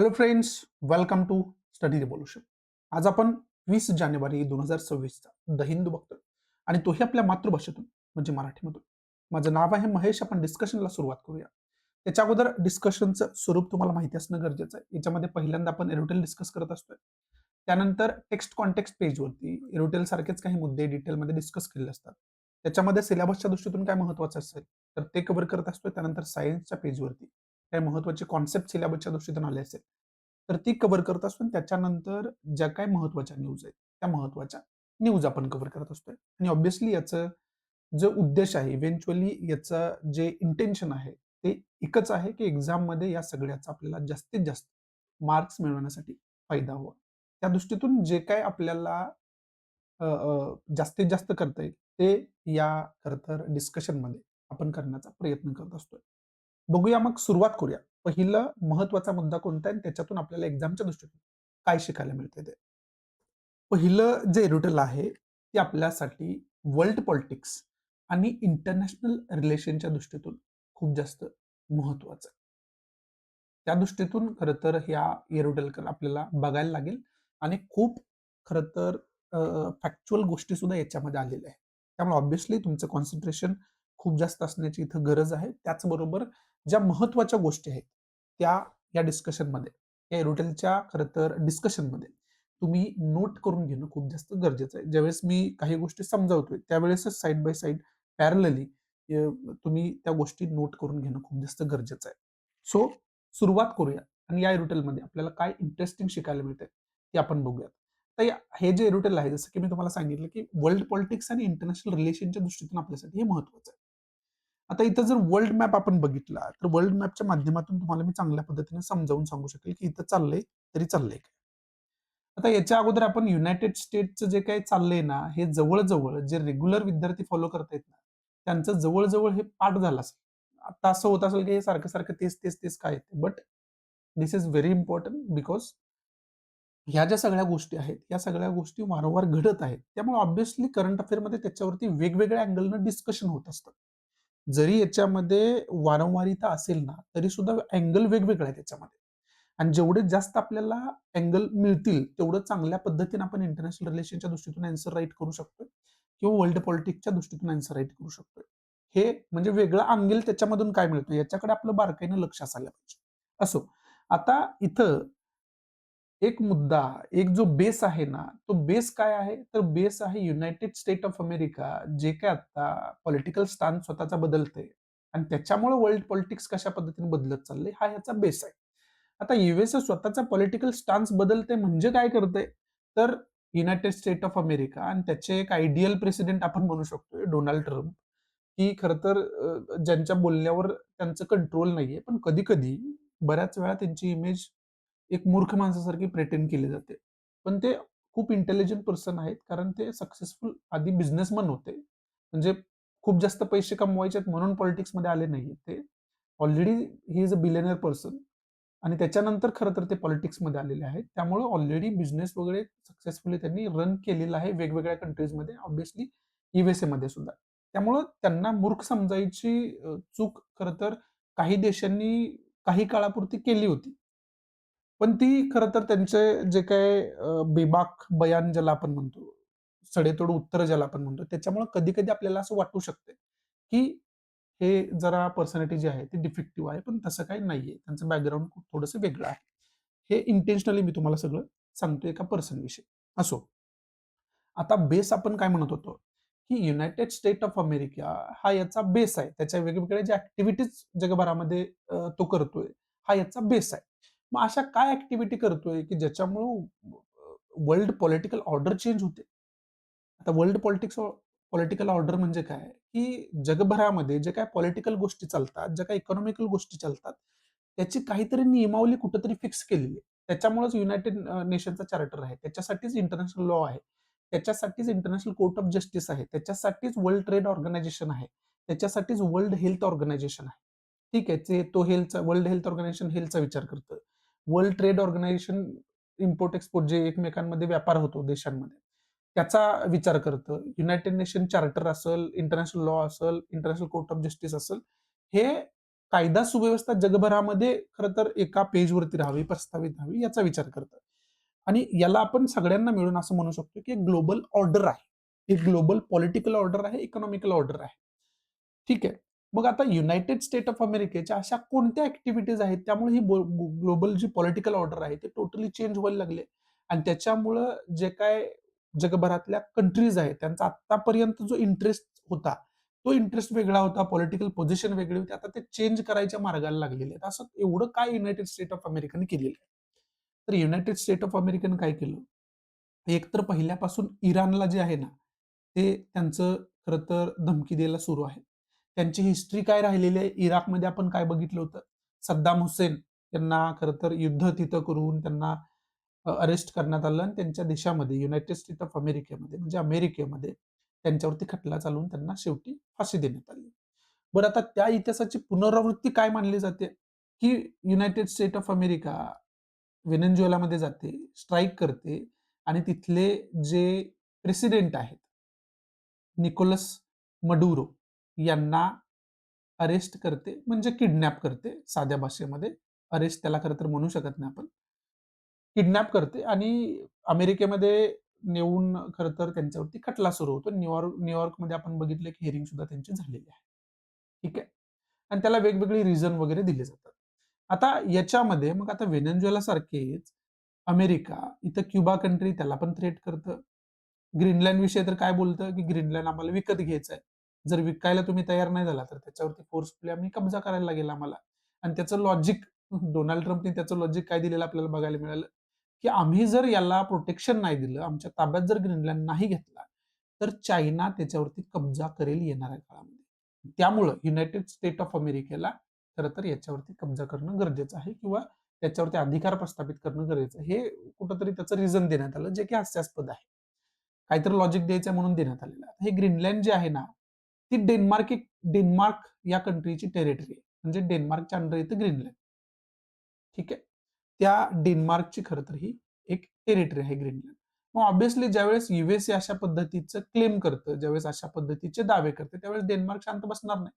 Hello friends, welcome to study revolution. आज आपण 20 जानेवारी 2026चा the Hindu बघतोय आणि तोही आपल्या मातृभाषेतून म्हणजे मराठीमधून. माझं नाव आहे महेश. आपण डिस्कशनला सुरुवात करूया. त्याच्या अगोदर डिस्कशनचं स्वरूप तुम्हाला माहिती असणं गरजेचं आहे. याच्यामध्ये पहिल्यांदा आपण एरोटेल डिस्कस करत असतोय. त्यानंतर टेक्स्ट कॉन्टेक्स्ट पेजवरती एरोटेल सारखेच काही मुद्दे डिटेलमध्ये डिस्कस केलेले असतात. त्याच्यामध्ये सिलेबसच्या दृष्टीतून काय महत्वाचं असेल तर ते कव्हर करत असतोय. त्यानंतर सायन्सच्या पेजवरती काही महत्वाचे कॉन्सेप्ट सिलेबसच्या दृष्टीतून आले असेल तर ती कव्हर करत असतो आणि त्याच्यानंतर ज्या काही महत्वाच्या न्यूज आहेत त्या महत्वाच्या न्यूज आपण कव्हर करत असतोय. आणि ऑब्व्हियसली याचं जो उद्देश आहे, इव्हेंच्युअली याचं जे इंटेन्शन आहे ते एकच आहे की एक्झाममध्ये या सगळ्याचा आपल्याला जास्तीत जास्त मार्क्स मिळवण्यासाठी फायदा हवा. त्या दृष्टीतून जे काही आपल्याला जास्तीत जास्त करता येईल ते या खरं तर डिस्कशनमध्ये आपण करण्याचा प्रयत्न करत असतोय. बघूया, मग सुरुवात करूया. पहिलं महत्वाचा मुद्दा कोणता आहे आणि त्याच्यातून आपल्याला एक्झामच्या दृष्टीतून काय शिकायला मिळते ते. पहिलं जे एरोटेल आहे ते आपल्यासाठी वर्ल्ड पॉलिटिक्स आणि इंटरनॅशनल रिलेशनच्या दृष्टीतून खूप जास्त महत्वाचं आहे. त्या दृष्टीतून खरं तर ह्या एरोटेलकडे आपल्याला बघायला लागेल आणि खूप खरं तर फॅक्च्युअल गोष्टी सुद्धा याच्यामध्ये आलेल्या आहेत. त्यामुळे ऑब्व्हियसली तुमचं कॉन्सन्ट्रेशन खूप जास्त असण्याची इथं गरज आहे. त्याचबरोबर ज्या महत्त्वाच्या गोष्टी आहेत, त्या या डिस्कशनमध्ये, या एरोटेलच्या खरं तर डिस्कशनमध्ये तुम्ही नोट करून घेणं खूप जास्त गरजेचं आहे. ज्यावेळेस मी काही गोष्टी समजावतोय, त्यावेळेसच साइड बाय साइड पॅरलली तुम्ही त्या गोष्टी नोट करून घेणं खूप जास्त गरजेचं आहे. सो सुरुवात करूया आणि या एरोटेलमध्ये आपल्याला काय इंटरेस्टिंग शिकायला मिळतंय, ते आपण बघूयात. तर हे जे एरोटेल आहे, जसं की मी तुम्हाला सांगितलं, की वर्ल्ड पॉलिटिक्स आणि इंटरनॅशनल रिलेशनच्या दृष्टीतून आपल्यासाठी हे महत्वाचं आहे. आता इथं जर वर्ल्ड मॅप आपण बघितला, तर वर्ल्ड मॅपच्या माध्यमातून तुम्हाला मी चांगल्या पद्धतीने समजावून सांगू शकेल, की इथं चाललंय तरी चाललंय काय. आता याच्या अगोदर आपण युनायटेड स्टेटचं जे काही चाललंय ना, हे जवळ-जवळ जे रेग्युलर विद्यार्थी फॉलो करतायत ना, त्यांचं जवळ-जवळ हे पाठ झालं असेल. आता असं होत असेल, की हे सारखं-सारखं तेच काय येते. But this is very important because ह्या ज्या सगळ्या गोष्टी आहेत, या सगळ्या गोष्टी वारंवार घडत आहेत. त्यामुळे ऑब्व्हियसली करंट अफेअरमध्ये त्याच्यावरती वेगवेगळ्या अँगलनं डिस्कशन होत असतं. जरी याच्यामध्ये वारंवारिता असेल ना, तरी सुद्धा अँगल वेगवेगळा आहे त्याच्यामध्ये. आणि जेवढे जास्त आपल्याला अँगल मिळतील, तेवढं चांगल्या पद्धतीने आपण इंटरनॅशनल रिलेशनच्या दृष्टीतून आन्सर राईट करू शकतोय किंवा वर्ल्ड पॉलिटिक्सच्या दृष्टीतून आन्सर राईट करू शकतोय. हे म्हणजे वेगळा अँगल त्याच्यामधून काय मिळतं, याच्याकडे आपलं बारकाईनं लक्ष असायला पाहिजे. असो, आता इथं एक मुद्दा, एक जो बेस आहे ना, तो बेस काय आहे? तर बेस आहे युनायटेड स्टेट ऑफ अमेरिका, जे काही आता पॉलिटिकल स्टान्स स्वतःचा बदलतंय आणि त्याच्यामुळे वर्ल्ड पॉलिटिक्स कशा पद्धतीने बदलत चाललंय, हा ह्याचा बेस आहे. आता यूएसए स्वतःचा पॉलिटिकल स्टान्स बदलते म्हणजे काय करतंय? तर युनायटेड स्टेट ऑफ अमेरिका आणि त्याचे एक आयडियल प्रेसिडेंट आपण म्हणू शकतोय डोनाल्ड ट्रम्प, की खरं तर ज्यांच्या बोलण्यावर त्यांचं कंट्रोल नाहीये. पण कधी-कधी बऱ्याच वेळा त्यांची इमेज एक मूर्ख माणसासारखी प्रेटेंड केली जाते. पण ते खूप इंटेलिजंट पर्सन आहेत, कारण ते सक्सेसफुल आधी बिझनेसमन होते. म्हणजे खूप जास्त पैसे कमवायचे म्हणून पॉलिटिक्समध्ये आले नाहीये. ते already he is a billionaire person आणि त्याच्यानंतर खरं तर ते पॉलिटिक्समध्ये आलेले आहेत. त्यामुळे ऑलरेडी बिझनेस वगैरे सक्सेसफुली त्यांनी रन केलेला आहे वेगवेगळ्या कंट्रीजमध्ये, ऑब्व्हियसली यूएसएमध्ये सुद्धा. त्यामुळं त्यांना मूर्ख समजायची चूक खरं तर काही देशांनी काही काळापुरती केली होती. पण ती खरं तर त्यांचे जे काही बेबाक बयान ज्याला आपण म्हणतो, सडेतोड उत्तरं ज्याला आपण म्हणतो, त्याच्यामुळे कधी-कधी आपल्याला असं वाटू शकते, की हे जरा पर्सनॅलिटी जी आहे ती डिफेक्टिव्ह आहे, पण तसं काही नाहीये. त्यांचं बॅकग्राऊंड खूप थोडंसं वेगळं आहे. हे इंटेन्शनली मी तुम्हाला सगळं सांगतोय एका पर्सनविषयी. असो, आता बेस आपण काय म्हणत होतो, की युनायटेड स्टेट ऑफ अमेरिका हा याचा बेस आहे. त्याच्या वेगवेगळ्या ज्या ॲक्टिव्हिटीज जगभरामध्ये तो करतोय, हा याचा बेस आहे. मग अशा काय ॲक्टिव्हिटी करतोय, की ज्याच्यामुळं वर्ल्ड पॉलिटिकल ऑर्डर चेंज होते? आता वर्ल्ड पॉलिटिकल ऑर्डर म्हणजे काय? की जगभरामध्ये जे काही पॉलिटिकल गोष्टी चालतात, ज्या काही इकॉनॉमिकल गोष्टी चालतात, त्याची काहीतरी नियमावली कुठेतरी फिक्स केलेली आहे. त्याच्यामुळेच युनायटेड नेशनचा चार्टर आहे. त्याच्यासाठीच इंटरनॅशनल लॉ आहे. त्याच्यासाठीच इंटरनॅशनल कोर्ट ऑफ जस्टिस आहे. त्याच्यासाठीच वर्ल्ड ट्रेड ऑर्गनायझेशन आहे. त्याच्यासाठीच वर्ल्ड हेल्थ ऑर्गनायझेशन आहे. ठीक आहे. तो हेल्थचा वर्ल्ड हेल्थ ऑर्गनायझेशन हेल्थचा विचार करतं. World Trade Organization import export जे एकमेकांमध्ये व्यापार होतो देशांमध्ये, त्याचा विचार करतं. युनायटेड नेशन चार्टर असेल, इंटरनॅशनल लॉ असेल, इंटरनॅशनल कोर्ट ऑफ जस्टिस असेल, हे कायदा सुव्यवस्था जगभरामध्ये खरं तर एका पेजवरती राहावी, प्रस्तावित राहावी याचा विचार करतं. आणि याला आपण सगळ्यांना मिळून असं म्हणू शकतो, की एक ग्लोबल ऑर्डर आहे. एक ग्लोबल पॉलिटिकल ऑर्डर आहे, इकॉनॉमिकल ऑर्डर आहे. ठीक आहे. मग आता युनायटेड स्टेट ऑफ अमेरिकेच्या अशा कोणत्या ॲक्टिव्हिटीज आहेत, त्यामुळे ही ग्लोबल जी पॉलिटिकल ऑर्डर आहे, ते टोटली चेंज व्हायला लागले आणि त्याच्यामुळं जे काय जगभरातल्या कंट्रीज आहेत, त्यांचा आत्तापर्यंत जो इंटरेस्ट होता, तो इंटरेस्ट वेगळा होता, पॉलिटिकल पोझिशन वेगळी होती. आता ते चेंज करायच्या मार्गाला लागलेले आहेत. असं एवढं काय युनायटेड स्टेट ऑफ अमेरिकाने केलेलं आहे? तर युनायटेड स्टेट ऑफ अमेरिकेने काय केलं? एक तर पहिल्यापासून इराणला जे आहे ना, ते त्यांचं खरं तर धमकी द्यायला सुरू आहे. त्यांची हिस्ट्री काय राहिलेली आहे? इराकमध्ये आपण काय बघितलं होतं? सद्दाम हुसेन यांना खरं तर युद्ध तिथं करून त्यांना अरेस्ट करण्यात आलं आणि त्यांच्या देशामध्ये युनायटेड स्टेट ऑफ अमेरिकेमध्ये म्हणजे अमेरिकेमध्ये त्यांच्यावरती खटला चालवून त्यांना शेवटी फाशी देण्यात आली. बरं आता त्या इतिहासाची पुनरावृत्ती काय मानली जाते? की युनायटेड स्टेट ऑफ अमेरिका व्हेनेझुएलामध्ये जाते, स्ट्राईक करते आणि तिथले जे प्रेसिडेंट आहेत, निकोलस मडुरो यांना अरेस्ट करते, म्हणजे किडनॅप करते साध्या भाषेमध्ये. अरेस्ट त्याला खरं तर म्हणू शकत नाही आपण. किडनॅप करते आणि अमेरिकेमध्ये नेऊन खरं तर त्यांच्यावरती खटला सुरू होतो. न्यूयॉर्कमध्ये आपण बघितलं की हिअरिंग सुद्धा त्यांची झालेली आहे. ठीक आहे. आणि त्याला वेगवेगळी रिझन वगैरे दिले जातात. आता याच्यामध्ये मग आता व्हेनेझुएला सारखेच अमेरिका, इथं क्युबा कंट्री त्याला पण थ्रेट करतं. ग्रीनलँड विषयी तर काय बोलतं, की ग्रीनलँड आम्हाला विकत घ्यायचं आहे. जर विकायला तुम्ही तयार नाही झाला, तर त्याच्यावरती फोर्सफुली आम्ही कब्जा करायला लागेल आम्हाला. आणि त्याचं लॉजिक डोनाल्ड ट्रम्पने त्याचं लॉजिक काय दिलेलं आपल्याला बघायला मिळालं, की आम्ही जर याला प्रोटेक्शन नाही दिलं, आमच्या ताब्यात जर ग्रीनलँड नाही घेतला, तर चायना त्याच्यावरती कब्जा करेल येणाऱ्या काळामध्ये. त्यामुळं युनायटेड स्टेट ऑफ अमेरिकेला खरं तर याच्यावरती कब्जा करणं गरजेचं आहे किंवा त्याच्यावरती अधिकार प्रस्थापित करणं गरजेचं आहे. हे कुठेतरी त्याचं रिझन देण्यात आलं, जे की हास्यास्पद आहे. काहीतरी लॉजिक द्यायचं म्हणून देण्यात आलेलं आहे. हे ग्रीनलँड जे आहे ना, ती डेन्मार्क या कंट्रीची टेरिटरी आहे. म्हणजे डेन्मार्कच्या अंडर येतं ग्रीनलँड. ठीक आहे. त्या डेन्मार्कची खरं तर ही एक टेरिटरी आहे ग्रीनलँड. मग ऑब्व्हियसली ज्यावेळेस यूएसए अशा पद्धतीचं क्लेम करतं, ज्यावेळेस अशा पद्धतीचे दावे करते, त्यावेळेस डेन्मार्क शांत बसणार नाही.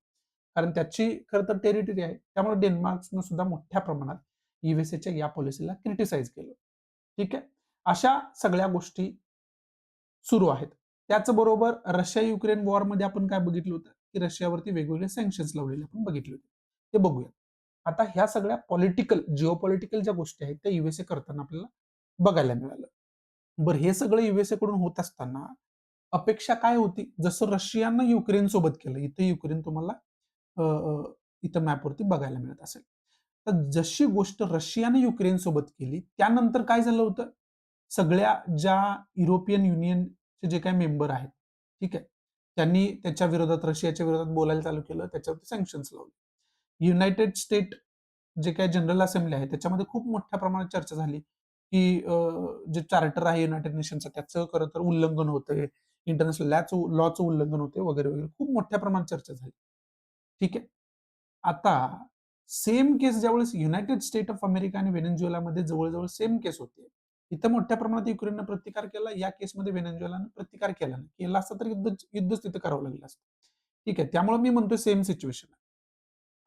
कारण त्याची खरं तर टेरिटरी आहे. त्यामुळे डेन्मार्कनं सुद्धा मोठ्या प्रमाणात यूएसएच्या या पॉलिसीला क्रिटिसाइज केलं. ठीक आहे. अशा सगळ्या गोष्टी सुरू आहेत. त्याचबरोबर रशिया-युक्रेन वॉरमध्ये आपण काय बघितलं होतं, की रशियावरती वेगवेगळे सँक्शन्स लावलेले आपण बघितले होते. ते बघूया. आता ह्या सगळ्या जिओपॉलिटिकल ज्या गोष्टी आहेत, त्या यूएसए करताना आपल्याला बघायला मिळालं. बरं हे सगळं यूएसए कडून होत असताना अपेक्षा काय होती? जसं रशियानं युक्रेनसोबत केलं. इथं युक्रेन तुम्हाला अ, अ, इथं मॅपवरती बघायला मिळत असेल. तर जशी गोष्ट रशियाने युक्रेनसोबत केली, त्यानंतर काय झालं होतं? सगळ्या ज्या युरोपियन युनियनचे जे काही मेंबर आहेत, ठीक आहे. त्यांनी त्याच्या विरोधात रशियाच्या विरोधात बोलायला चालू केलं. त्याच्यावरती सँक्शन्स लावले. युनायटेड स्टेट जे काही जनरल असेंब्ली आहे, त्याच्यामध्ये खूप मोठ्या प्रमाणात चर्चा झाली, की जे चार्टर आहे युनायटेड नेशनचं त्याचं खरं तर उल्लंघन होतंय. इंटरनॅशनल लॉचं उल्लंघन होते वगैरे, वगैरे. खूप मोठ्या प्रमाणात चर्चा झाली. ठीक आहे. आता सेम केस ज्यावेळेस युनायटेड स्टेट ऑफ अमेरिका आणि व्हेनेझुएलामध्ये जवळ-जवळ सेम केस होते. इथं मोठ्या प्रमाणात युक्रेननं प्रतिकार केला. या केसमध्ये व्हेनेझुएलानं प्रतिकार केला नाही. केला असता तर युद्धच तिथं करावं लागलं असतं. ठीक आहे. त्यामुळे मी म्हणतोय सेम सिच्युएशन आहे.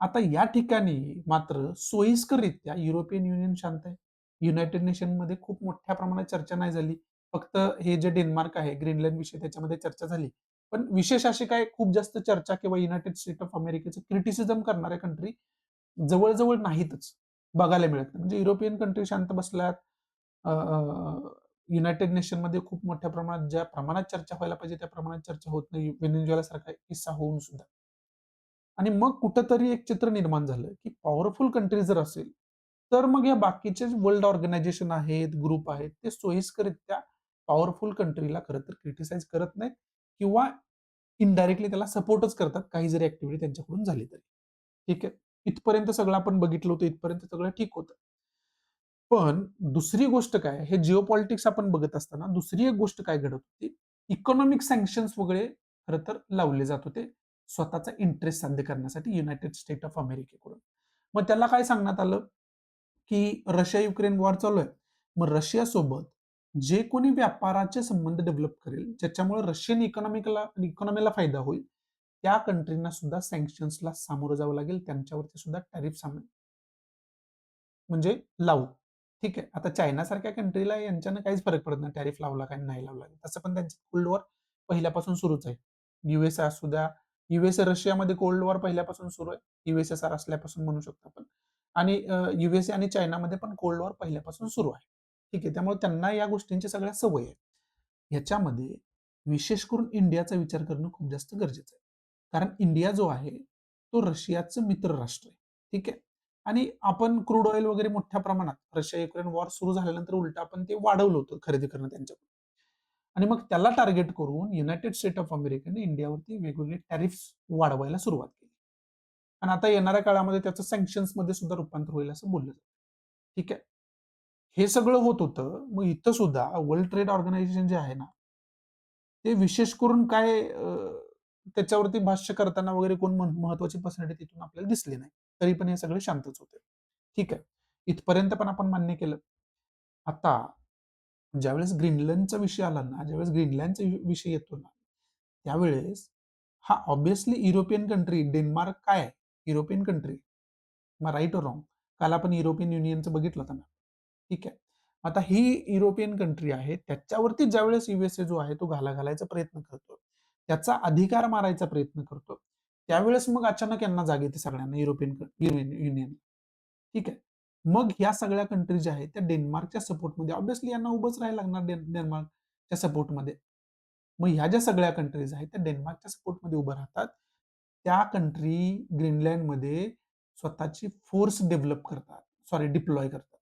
आता या ठिकाणी मात्र सोयीस्कररित्या युरोपियन युनियन शांत आहे. युनायटेड नेशनमध्ये खूप मोठ्या प्रमाणात चर्चा नाही झाली. फक्त हे जे डेन्मार्क आहे, ग्रीनलँड विषयी त्याच्यामध्ये चर्चा झाली. पण विशेष अशी काय खूप जास्त चर्चा किंवा युनायटेड स्टेट ऑफ अमेरिकेचं क्रिटिसिझम करणाऱ्या कंट्री जवळ-जवळ नाहीतच. बघायला मिळत नाही. म्हणजे युरोपियन कंट्री शांत बसल्यात. अ, अ, युनायटेड नेशनमध्ये खूप मोठ्या प्रमाणात ज्या प्रमाणात चर्चा व्हायला पाहिजे त्या प्रमाणात चर्चा होत नाही. व्हेनेझुएलासारखा किस्सा होऊन सुद्धा. आणि मग कुठेतरी एक चित्र निर्माण झालं, की पॉवरफुल कंट्री जर असेल, तर मग या बाकीचे वर्ल्ड ऑर्गनायझेशन आहेत, ग्रुप आहेत, ते सोयीस्कररित्या पॉवरफुल कंट्रीला खरं तर क्रिटिसाइज करत नाहीत किंवा इनडायरेक्टली त्याला सपोर्टच करतात, काही जरी ॲक्टिव्हिटी त्यांच्याकडून झाली तरी. ठीक आहे. इथपर्यंत सगळं आपण बघितलं होतं, इथपर्यंत सगळं ठीक होतं. पण दुसरी गोष्ट काय, हे जिओपॉलिटिक्स आपण बघत असताना दुसरी एक गोष्ट काय घडत होती, इकॉनॉमिक सँक्शन्स वगैरे खरं तर लावले जात होते, स्वतःचा इंटरेस्ट साध्य करण्यासाठी युनायटेड स्टेट ऑफ अमेरिकेकडून. मग त्याला काय सांगण्यात आलं, की रशिया-युक्रेन वॉर चालू आहे. मग रशियासोबत जे कोणी व्यापाराचे संबंध डेव्हलप करेल, ज्याच्यामुळे रशियन इकॉनॉमीला फायदा होईल, त्या कंट्रींना सुद्धा सँक्शन्सला सामोरं जावं लागेल. त्यांच्यावरती सुद्धा टॅरिफ म्हणजे लावू. ठीक आहे. आता चायनासारख्या कंट्रीला यांच्यानं काहीच फरक पडत नाही टॅरिफ लावला काय नाही लावला. तसं पण त्यांचं कोल्ड वॉर पहिल्यापासून सुरूच आहे. यूएसए असू द्या, यूएसए रशियामध्ये कोल्ड वॉर पहिल्यापासून सुरू आहे. यूएसएसआर असल्यापासून म्हणू शकतो आपण. आणि यूएसए आणि चायनामध्ये पण कोल्ड वॉर पहिल्यापासून सुरू आहे. ठीक आहे. त्यामुळे त्यांना या गोष्टींची सगळ्या सवय आहे. ह्याच्यामध्ये विशेष करून इंडियाचा विचार करणं खूप जास्त गरजेचं आहे. कारण इंडिया जो आहे, तो रशियाचं मित्र राष्ट्र आहे. ठीक आहे. आणि आपण क्रूड ऑइल वगैरे मोठ्या प्रमाणात रशिया युक्रेन वॉर सुरू झाल्यानंतर उलट आपण ते वाढवलं होतं खरेदी करणं त्यांच्याकडून. आणि मग त्याला टार्गेट करून युनायटेड स्टेट ऑफ अमेरिकेने इंडियावरती वेगवेगळे टॅरिफ्स वाढवायला सुरुवात केली. आणि आता येणाऱ्या काळामध्ये त्याचं सँक्शन्समध्ये सुद्धा रूपांतर होईल असं बोललं जातं. ठीक आहे. हे सगळं होत होतं. मग इथं सुद्धा वर्ल्ड ट्रेड ऑर्गनायझेशन जे आहे ना, ते विशेष करून काय त्याच्यावरती भाष्य करताना वगैरे कोण महत्वाची पर्सनॅलिटी तिथून आपल्याला दिसली नाही. तरी पण हे सगळे शांतच होते. ठीक आहे. इथपर्यंत पण आपण मान्य केलं. आता ज्यावेळेस ग्रीनलँडचा विषय आला ना, ज्यावेळेस ग्रीनलँडचा विषय येतो ना, त्यावेळेस हा ऑब्व्हियसली युरोपियन कंट्री डेन्मार्क काय आहे? European country. मग राईट और रॉंग? काल आपण युरोपियन युनियनचं बघितलं होतं ना. ठीक आहे. आता ही युरोपियन कंट्री आहे. त्याच्यावरती ज्यावेळेस यूएसए जो आहे तो घालायचा प्रयत्न करतो. त्याचा अधिकार मारायचा प्रयत्न करतो. त्यावेळेस मग अचानक यांना जाग येते सगळ्यांना युरोपियन युनियन. ठीक आहे. मग ह्या सगळ्या कंट्री ज्या आहेत त्या डेन्मार्कच्या सपोर्टमध्ये ऑब्व्हियसली यांना उभंच राहायला लागणार डेन्मार्कच्या सपोर्टमध्ये. मग ह्या ज्या सगळ्या कंट्रीज आहेत त्या डेन्मार्कच्या सपोर्टमध्ये उभं राहतात. त्या कंट्री ग्रीनलँडमध्ये स्वतःची फोर्स डेव्हलप करतात. सॉरी डिप्लॉय करतात.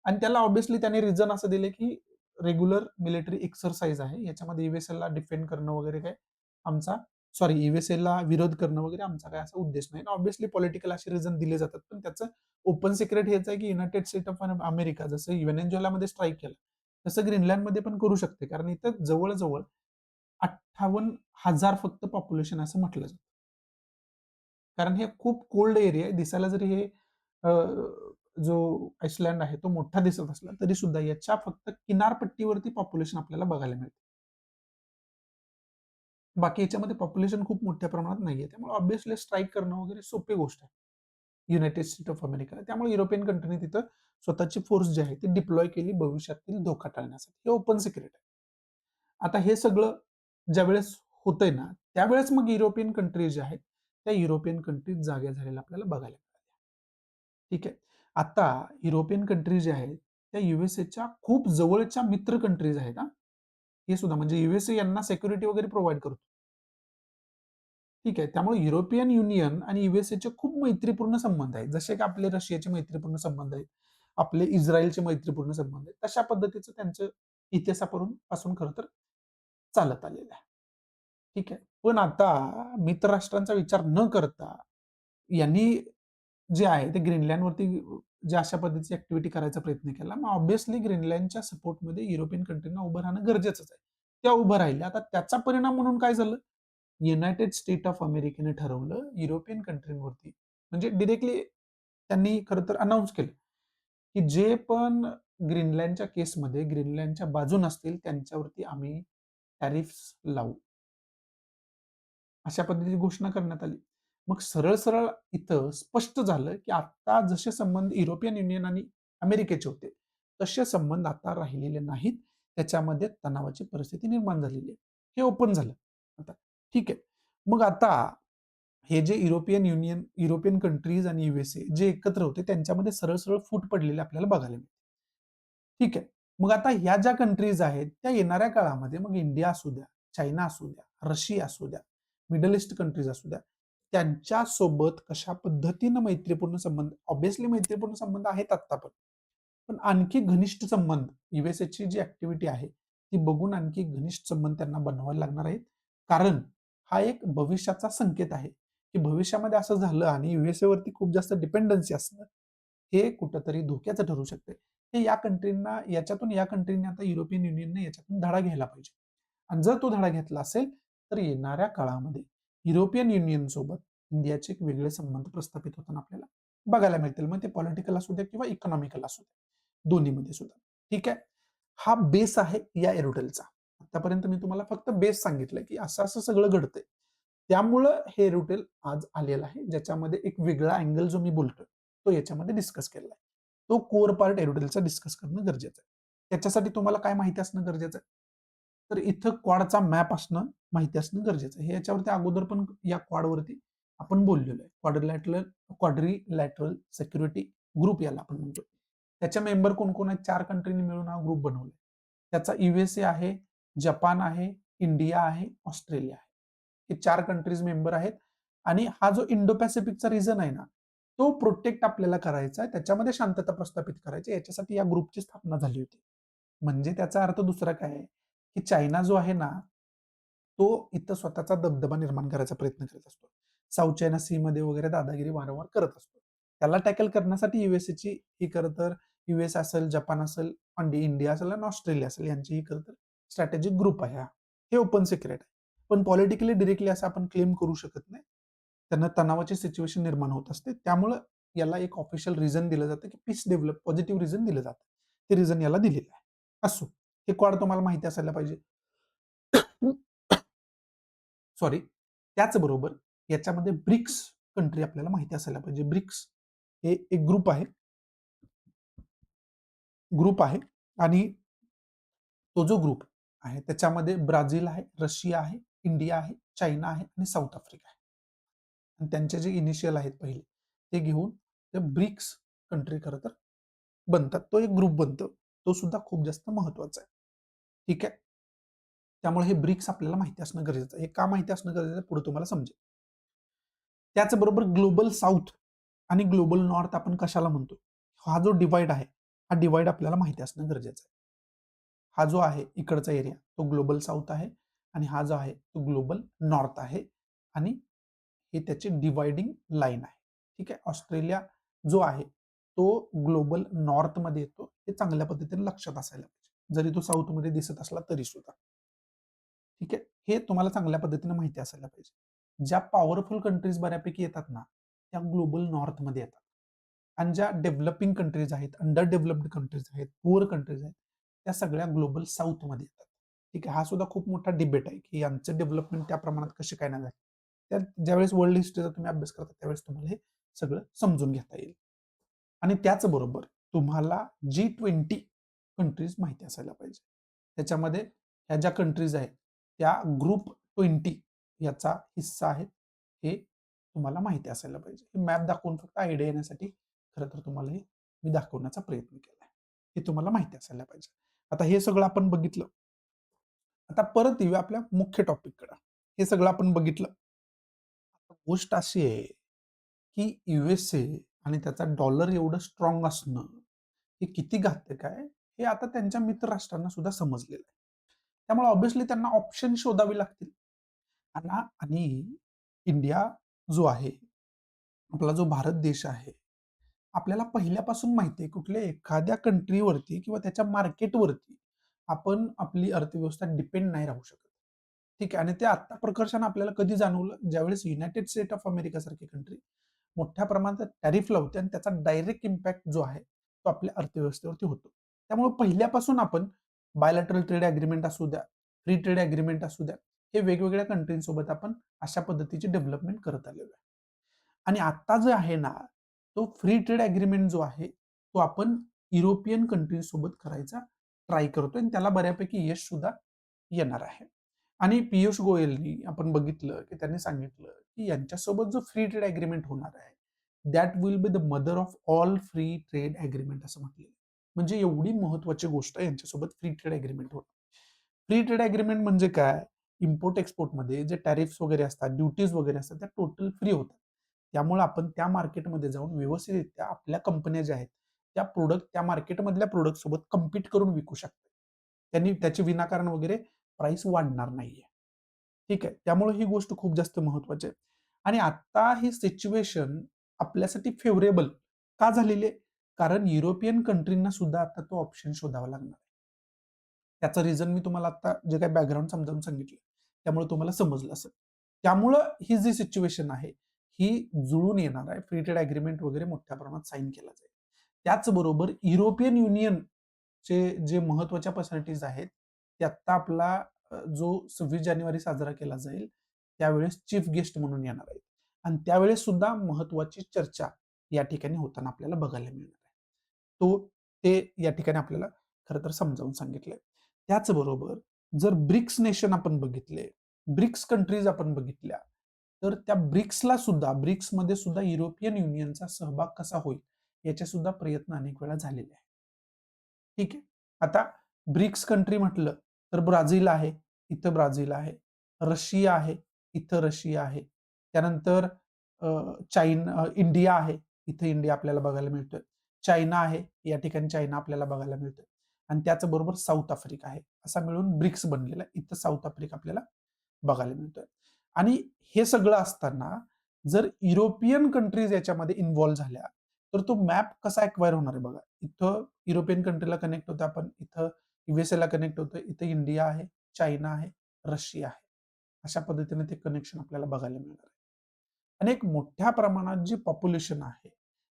आणि त्याला ऑब्व्हियसली त्याने रिझन असं दिले की रेग्युलर मिलिटरी एक्सरसाइज आहे. याच्यामध्ये यूएसएला डिफेंड करणं वगैरे काय आमचा यूएसएला विरोध करणं वगैरे आमचा काय असा उद्देश नाही. ऑब्व्हियसली पॉलिटिकल असे रिझन दिले जातात. पण त्याचं ओपन सिक्रेट हेच आहे की युनायटेड स्टेट ऑफ अमेरिका जसं व्हेनेझुएलामध्ये स्ट्राईक केलं, तसं ग्रीनलँडमध्ये पण करू शकते. कारण इथं जवळ-जवळ 58,000 फक्त पॉप्युलेशन असं म्हटलं जातं. कारण हे खूप कोल्ड एरिया आहे. दिसायला जरी हे अ, जो आइसलँड आहे तो मोठा दिसत असला तरी सुद्धा याच्या फक्त किनारपट्टीवरती पॉप्युलेशन आपल्याला बघायला मिळते. बाकी याच्यामध्ये पॉप्युलेशन खूप मोठ्या प्रमाणात नाहीये. त्यामुळे ऑब्व्हियसली स्ट्राईक करणं वगैरे सोपी गोष्ट आहे. United state of America. त्यामुळे युरोपियन कंट्रीने तिथं स्वतःची फोर्स जी आहे ती डिप्लॉय केली भविष्यातील धोका टाळण्यासाठी. हे ओपन सिक्रेट आहे. आता हे सगळं ज्यावेळेस होतंय ना, त्यावेळेस मग युरोपियन कंट्रीज ज्या आहेत, त्या युरोपियन कंट्रीज जाग्या झालेल्या आपल्याला बघायला मिळाल्या. ठीक आहे. आता युरोपियन कंट्रीज ज्या आहेत, त्या यूएसएच्या खूप जवळच्या मित्र कंट्रीज आहेत हां. हे सुद्धा म्हणजे यूएसए यांना सिक्युरिटी वगैरे प्रोव्हाईड करतो. ठीक आहे. त्यामुळे युरोपियन युनियन आणि यूएसएचे खूप मैत्रीपूर्ण संबंध आहेत. जसे की आपले रशियाचे मैत्रीपूर्ण संबंध आहेत. आपले इस्रायलचे मैत्रीपूर्ण संबंध आहेत. तशा पद्धतीचं त्यांचं इतिहासापासून पासून खरं तर चालत आलेलं आहे. ठीक आहे. पण आता मित्रराष्ट्रांचा विचार न करता यांनी जे आहे ते ग्रीनलँडवरती जे अशा पद्धतीची ऍक्टिव्हिटी करायचा प्रयत्न केला. मग ऑब्व्हियसली ग्रीनलँडच्या सपोर्टमध्ये युरोपियन कंट्रीना उभं राहणं गरजेचंच आहे. त्या उभं राहिल्या. आता त्याचा परिणाम म्हणून काय झालं? युनायटेड स्टेट ऑफ अमेरिकेने ठरवलं युरोपियन कंट्रींवरती म्हणजे डिरेक्टली त्यांनी खरं तर अनाउन्स केलं, की जे पण ग्रीनलँडच्या केसमध्ये ग्रीनलँडच्या बाजून असतील त्यांच्यावरती आम्ही टॅरिफ्स लावू. अशा पद्धतीची घोषणा करण्यात आली. मग सरळ-सरळ इथं स्पष्ट झालं, की आता जसे संबंध युरोपियन युनियन आणि अमेरिकेचे होते, तसे संबंध आता राहिलेले नाहीत. त्याच्यामध्ये तणावाची परिस्थिती निर्माण झालेली आहे. हे ओपन झालं. आता ठीक आहे. मग आता हे जे युरोपियन युनियन, युरोपियन कंट्रीज आणि यूएसए जे एकत्र होते त्यांच्यामध्ये सरळ-सरळ फूट पडलेले आपल्याला बघायला मिळते. ठीक आहे. मग आता ह्या ज्या कंट्रीज आहेत, त्या येणाऱ्या काळामध्ये मग इंडिया असू द्या, चायना असू द्या, रशिया असू द्या, मिडल ईस्ट कंट्रीज असू द्या, त्यांच्यासोबत कशा पद्धतीनं मैत्रीपूर्ण संबंध ऑब्व्हियसली मैत्रीपूर्ण संबंध आहेत आत्ता पण. पण आणखी घनिष्ठ संबंध यूएसएची जी ॲक्टिव्हिटी आहे, ती बघून आणखी घनिष्ठ संबंध त्यांना बनवायला लागणार आहेत. कारण हा एक भविष्याचा संकेत आहे, की भविष्यामध्ये असं झालं आणि यूएसएवरती खूप जास्त डिपेंडन्सी असणं, हे कुठेतरी धोक्याचं ठरू शकते. हे या कंट्रींना याच्यातून या कंट्रीने आता युरोपियन युनियनने याच्यातून धडा घ्यायला पाहिजे. आणि जर तो धडा घेतला असेल, तर येणाऱ्या काळामध्ये युरोपियन युनियन सोबत इंडियाचे एक वेगळे संबंध प्रस्थापित होताना आपल्याला बघायला मिळतील. मग ते पॉलिटिकल असू द्या किंवा इकॉनॉमिकल असू द्या. दोन्हीमध्ये सुद्धा. ठीक आहे. हा बेस आहे या एरोटेलचा. आतापर्यंत मी तुम्हाला फक्त बेस सांगितलंय, की असं-असं सगळं घडतंय. त्यामुळं हे रुटीन आज आलेलं आहे, ज्याच्यामध्ये एक वेगळा अँगल जो मी बोलतोय, तो याच्यामध्ये डिस्कस केलेला आहे. तो कोर पार्ट एरोटेलचा डिस्कस करणं गरजेचं आहे. त्याच्यासाठी तुम्हाला काय माहिती असणं गरजेचं आहे? तर इथं क्वाडचा मॅप असणं माहिती असणं गरजेचं आहे. हे याच्यावरती अगोदर पण या क्वाडवरती आपण बोललेलो आहे. क्वाड्रिलॅटरल सिक्युरिटी ग्रुप याला आपण म्हणतो. त्याच्या मेंबर कोण-कोण आहेत? 4 कंट्रीनी मिळून हा ग्रुप बनवलाय. त्याचा यूएसए आहे, जपान आहे, इंडिया आहे, ऑस्ट्रेलिया आहे. हे 4 कंट्रीज मेंबर आहेत आणि हा जो इंडो पॅसिफिकचा रिजन आहे ना, तो प्रोटेक्ट आपल्याला करायचा आहे. त्याच्यामध्ये शांतता प्रस्थापित करायची याच्यासाठी या ग्रुपची स्थापना झाली होती. म्हणजे त्याचा अर्थ दुसरा काय आहे, की चायना जो आहे ना, तो इथं स्वतःचा दबदबा निर्माण करायचा प्रयत्न करत असतो. साऊथ चायना सीमध्ये वगैरे दादागिरी वारंवार करत असतो. त्याला टॅकल करण्यासाठी यूएसएची ही खरं तर यूएस असेल, जपान असेल, इंडिया असेल आणि ऑस्ट्रेलिया असेल यांची ही खरं तर स्ट्रॅटेजिक ग्रुप आहे हा. हे ओपन सिक्रेट आहे. पण पॉलिटिकली डायरेक्टली असं आपण क्लेम करू शकत नाही. त्यांना तणावाची सिच्युएशन निर्माण होत असते. त्यामुळं याला एक ऑफिशियल रिझन दिलं जातं, की पीस डेव्हलप पॉझिटिव्ह रिझन दिलं जातं. ते रिझन याला दिलेलं आहे. असो, हे क्वाड तुम्हाला माहिती असायला पाहिजे. सॉरी. त्याचबरोबर याच्यामध्ये ब्रिक्स कंट्री आपल्याला माहिती असायला पाहिजे. ब्रिक्स हे एक ग्रुप आहे आणि तो जो ग्रुप आहे त्याच्यामध्ये ब्राझील आहे, रशिया आहे, इंडिया आहे, चायना आहे आणि साऊथ आफ्रिका आहे. आणि त्यांचे जे इनिशियल आहेत पहिले ते घेऊन ते ब्रिक्स कंट्री खरं तर बनतात. तो एक ग्रुप बनतो. तो सुद्धा खूप जास्त महत्वाचा आहे. ठीक आहे. त्यामुळे हे ब्रिक्स आपल्याला माहिती असणं गरजेचं आहे. हे का माहिती असणं गरजेचं आहे पुढे तुम्हाला समजेल. त्याचबरोबर ग्लोबल साऊथ आणि ग्लोबल नॉर्थ आपण कशाला म्हणतो? हा जो डिव्हाइड आहे, हा डिव्हाइड आपल्याला माहिती असणं गरजेचं आहे. हा जो आहे इकडचा एरिया तो ग्लोबल साऊथ आहे आणि हा जो आहे तो ग्लोबल नॉर्थ आहे आणि हे त्याची डिवाइडिंग लाईन आहे. ठीक आहे. ऑस्ट्रेलिया जो आहे तो ग्लोबल नॉर्थमध्ये येतो. हे चांगल्या पद्धतीने लक्षात असायला पाहिजे. जरी तो साऊथमध्ये दिसत असला तरी सुद्धा. ठीक आहे. हे तुम्हाला चांगल्या पद्धतीने माहिती असायला पाहिजे. ज्या पॉवरफुल कंट्रीज बऱ्यापैकी येतात ना, त्या ग्लोबल नॉर्थमध्ये येतात. आणि ज्या डेव्हलपिंग कंट्रीज आहेत, अंडर डेव्हलप्ड कंट्रीज आहेत, पुअर कंट्रीज आहेत, त्या सगळ्या ग्लोबल साऊथमध्ये येतात. ठीक आहे. हा सुद्धा खूप मोठा डिबेट आहे, की यांचं डेव्हलपमेंट त्या प्रमाणात कसे काय नाही झाले. त्या ज्यावेळेस वर्ल्ड हिस्ट्रीचा तुम्ही अभ्यास करता त्यावेळेस तुम्हाला हे सगळं समजून घेता येईल. आणि त्याचबरोबर तुम्हाला G20 कंट्रीज माहिती असायला पाहिजे. त्याच्यामध्ये ह्या ज्या कंट्रीज आहेत, त्या ग्रुप 20 याचा हिस्सा आहेत. हे तुम्हाला माहिती असायला पाहिजे. हे मॅप दाखवून फक्त आयडिया येण्यासाठी खरं तर तुम्हाला हे मी दाखवण्याचा प्रयत्न केला आहे. हे तुम्हाला माहिती असायला पाहिजे. आता हे सगळं आपण बघितलं. आता परत येऊया आपल्या मुख्य टॉपिककडे. हे सगळं आपण बघितलं. गोष्ट अशी आहे, की यूएसए आणि त्याचा डॉलर एवढं स्ट्रॉंग असणं, हे किती घातक आहे, हे आता त्यांच्या मित्र राष्ट्रांना सुद्धा समजलेलं आहे. त्यामुळे ऑब्व्हियसली त्यांना ऑप्शन शोधावे लागतील. आणि इंडिया जो आहे, आपला जो भारत देश आहे, आपल्याला पहिल्यापासून माहिती आहे कुठल्या एखाद्या कंट्रीवरती किंवा त्याच्या मार्केटवरती आपण आपली अर्थव्यवस्था डिपेंड नाही राहू शकत. ठीक आहे. आणि ते आत्ता प्रकर्षाने आपल्याला कधी जाणवलं, ज्यावेळेस युनायटेड स्टेट ऑफ अमेरिका सारखी कंट्री मोठ्या प्रमाणात टॅरिफ लावते आणि त्याचा डायरेक्ट इम्पॅक्ट जो आहे तो आपल्या अर्थव्यवस्थेवरती होतो. त्यामुळे पहिल्यापासून आपण बायलॅटरल ट्रेड अग्रीमेंट असू द्या, फ्री ट्रेड अग्रीमेंट असू द्या, हे वेगवेगळ्या कंट्रींसोबत आपण अशा पद्धतीची डेव्हलपमेंट करत आलेलो आहे. आणि आता जो आहे ना, तो फ्री ट्रेड अग्रीमेंट जो आहे, तो आपण युरोपियन कंट्रीज सोबत करायचा ट्राय करतोय आणि त्याला बऱ्यापैकी यश सुद्धा येणार आहे. आणि पियुष गोयलनी आपण बघितलं, की त्यांनी सांगितलं, की यांच्यासोबत जो फ्री ट्रेड अग्रीमेंट होणार आहे, that will be the mother of all free trade agreement असं म्हटलेलं. म्हणजे एवढी महत्वाची गोष्ट आहे यांच्यासोबत फ्री ट्रेड अग्रीमेंट होणं. फ्री ट्रेड अग्रीमेंट म्हणजे काय? इम्पोर्ट एक्सपोर्टमध्ये जे टॅरिफ्स वगैरे असतात, ड्युटीज वगैरे असतात, त्या टोटल फ्री होतात. त्यामुळे आपण त्या मार्केटमध्ये जाऊन व्यवस्थितरित्या आपल्या कंपन्या ज्या आहेत, त्या मार्केटमधल्या प्रॉडक्ट सोबत कम्पीट करून विकू शकतात. त्यांनी त्याचे विनाकारण वगैरे प्राइस वाढणार नाहीये. ठीक आहे. त्यामुळे ही गोष्ट खूप जास्त महत्वाची आहे. आणि आता ही सिच्युएशन आपल्यासाठी फेव्हरेबल का झालेली आहे? कारण युरोपियन कंट्रींना सुद्धा आता तो ऑप्शन शोधावा लागणार आहे. त्याचं रिझन मी तुम्हाला आता जे काही बॅकग्राऊंड समजावून सांगितलं, त्यामुळे तुम्हाला समजलं असेल. त्यामुळं ही जी सिच्युएशन आहे, ही जुळून येणार आहे. फ्री ट्रेड अग्रीमेंट वगैरे मोठ्या प्रमाणात साइन केला जाईल. त्याचबरोबर युरोपियन युनियनचे जे महत्त्वाच्या पर्सनॅलिटीज आहेत, ते आत्ता आपला जो 26 जानेवारी साजरा केला जाईल, त्यावेळेस चीफ गेस्ट म्हणून येणार आहेत. आणि त्यावेळेस सुद्धा महत्त्वाची चर्चा या ठिकाणी होताना आपल्याला बघायला मिळणार आहे. ते या ठिकाणी आपल्याला खरं तर समजावून सांगितलंय. त्याचबरोबर जर ब्रिक्स नेशन आपण बघितले, ब्रिक्स कंट्रीज आपण बघितल्या, तर त्या ब्रिक्समध्ये सुद्धा युरोपियन युनियनचा सहभाग कसा होईल, याचे सुद्धा प्रयत्न अनेक वेळा झालेले आहेत. ठीक आहे. आता ब्रिक्स कंट्री म्हटलं तर ब्राझील आहे, इथं ब्राझील आहे. रशिया आहे, इथं रशिया आहे. त्यानंतर इंडिया आहे, इथं इंडिया आपल्याला बघायला मिळतोय. चायना आहे, या ठिकाणी चायना आपल्याला बघायला मिळतोय. आणि त्याचबरोबर साऊथ आफ्रिका आहे. असा मिळून ब्रिक्स बनलेला आहे. इथं साऊथ आफ्रिका आपल्याला बघायला मिळतोय. आणि हे सगळं असताना जर युरोपियन कंट्रीज याच्यामध्ये इन्व्हॉल्व झाल्या, तर तो मॅप कसा एक्वायर होणार आहे बघा. इथं युरोपियन कंट्रीला कनेक्ट होतं आपण, इथं ला कनेक्ट होतं, इथं इंडिया आहे, चायना आहे, रशिया आहे. अशा पद्धतीने ते कनेक्शन आपल्याला बघायला मिळणार आहे. आणि एक मोठ्या प्रमाणात जी पॉप्युलेशन आहे,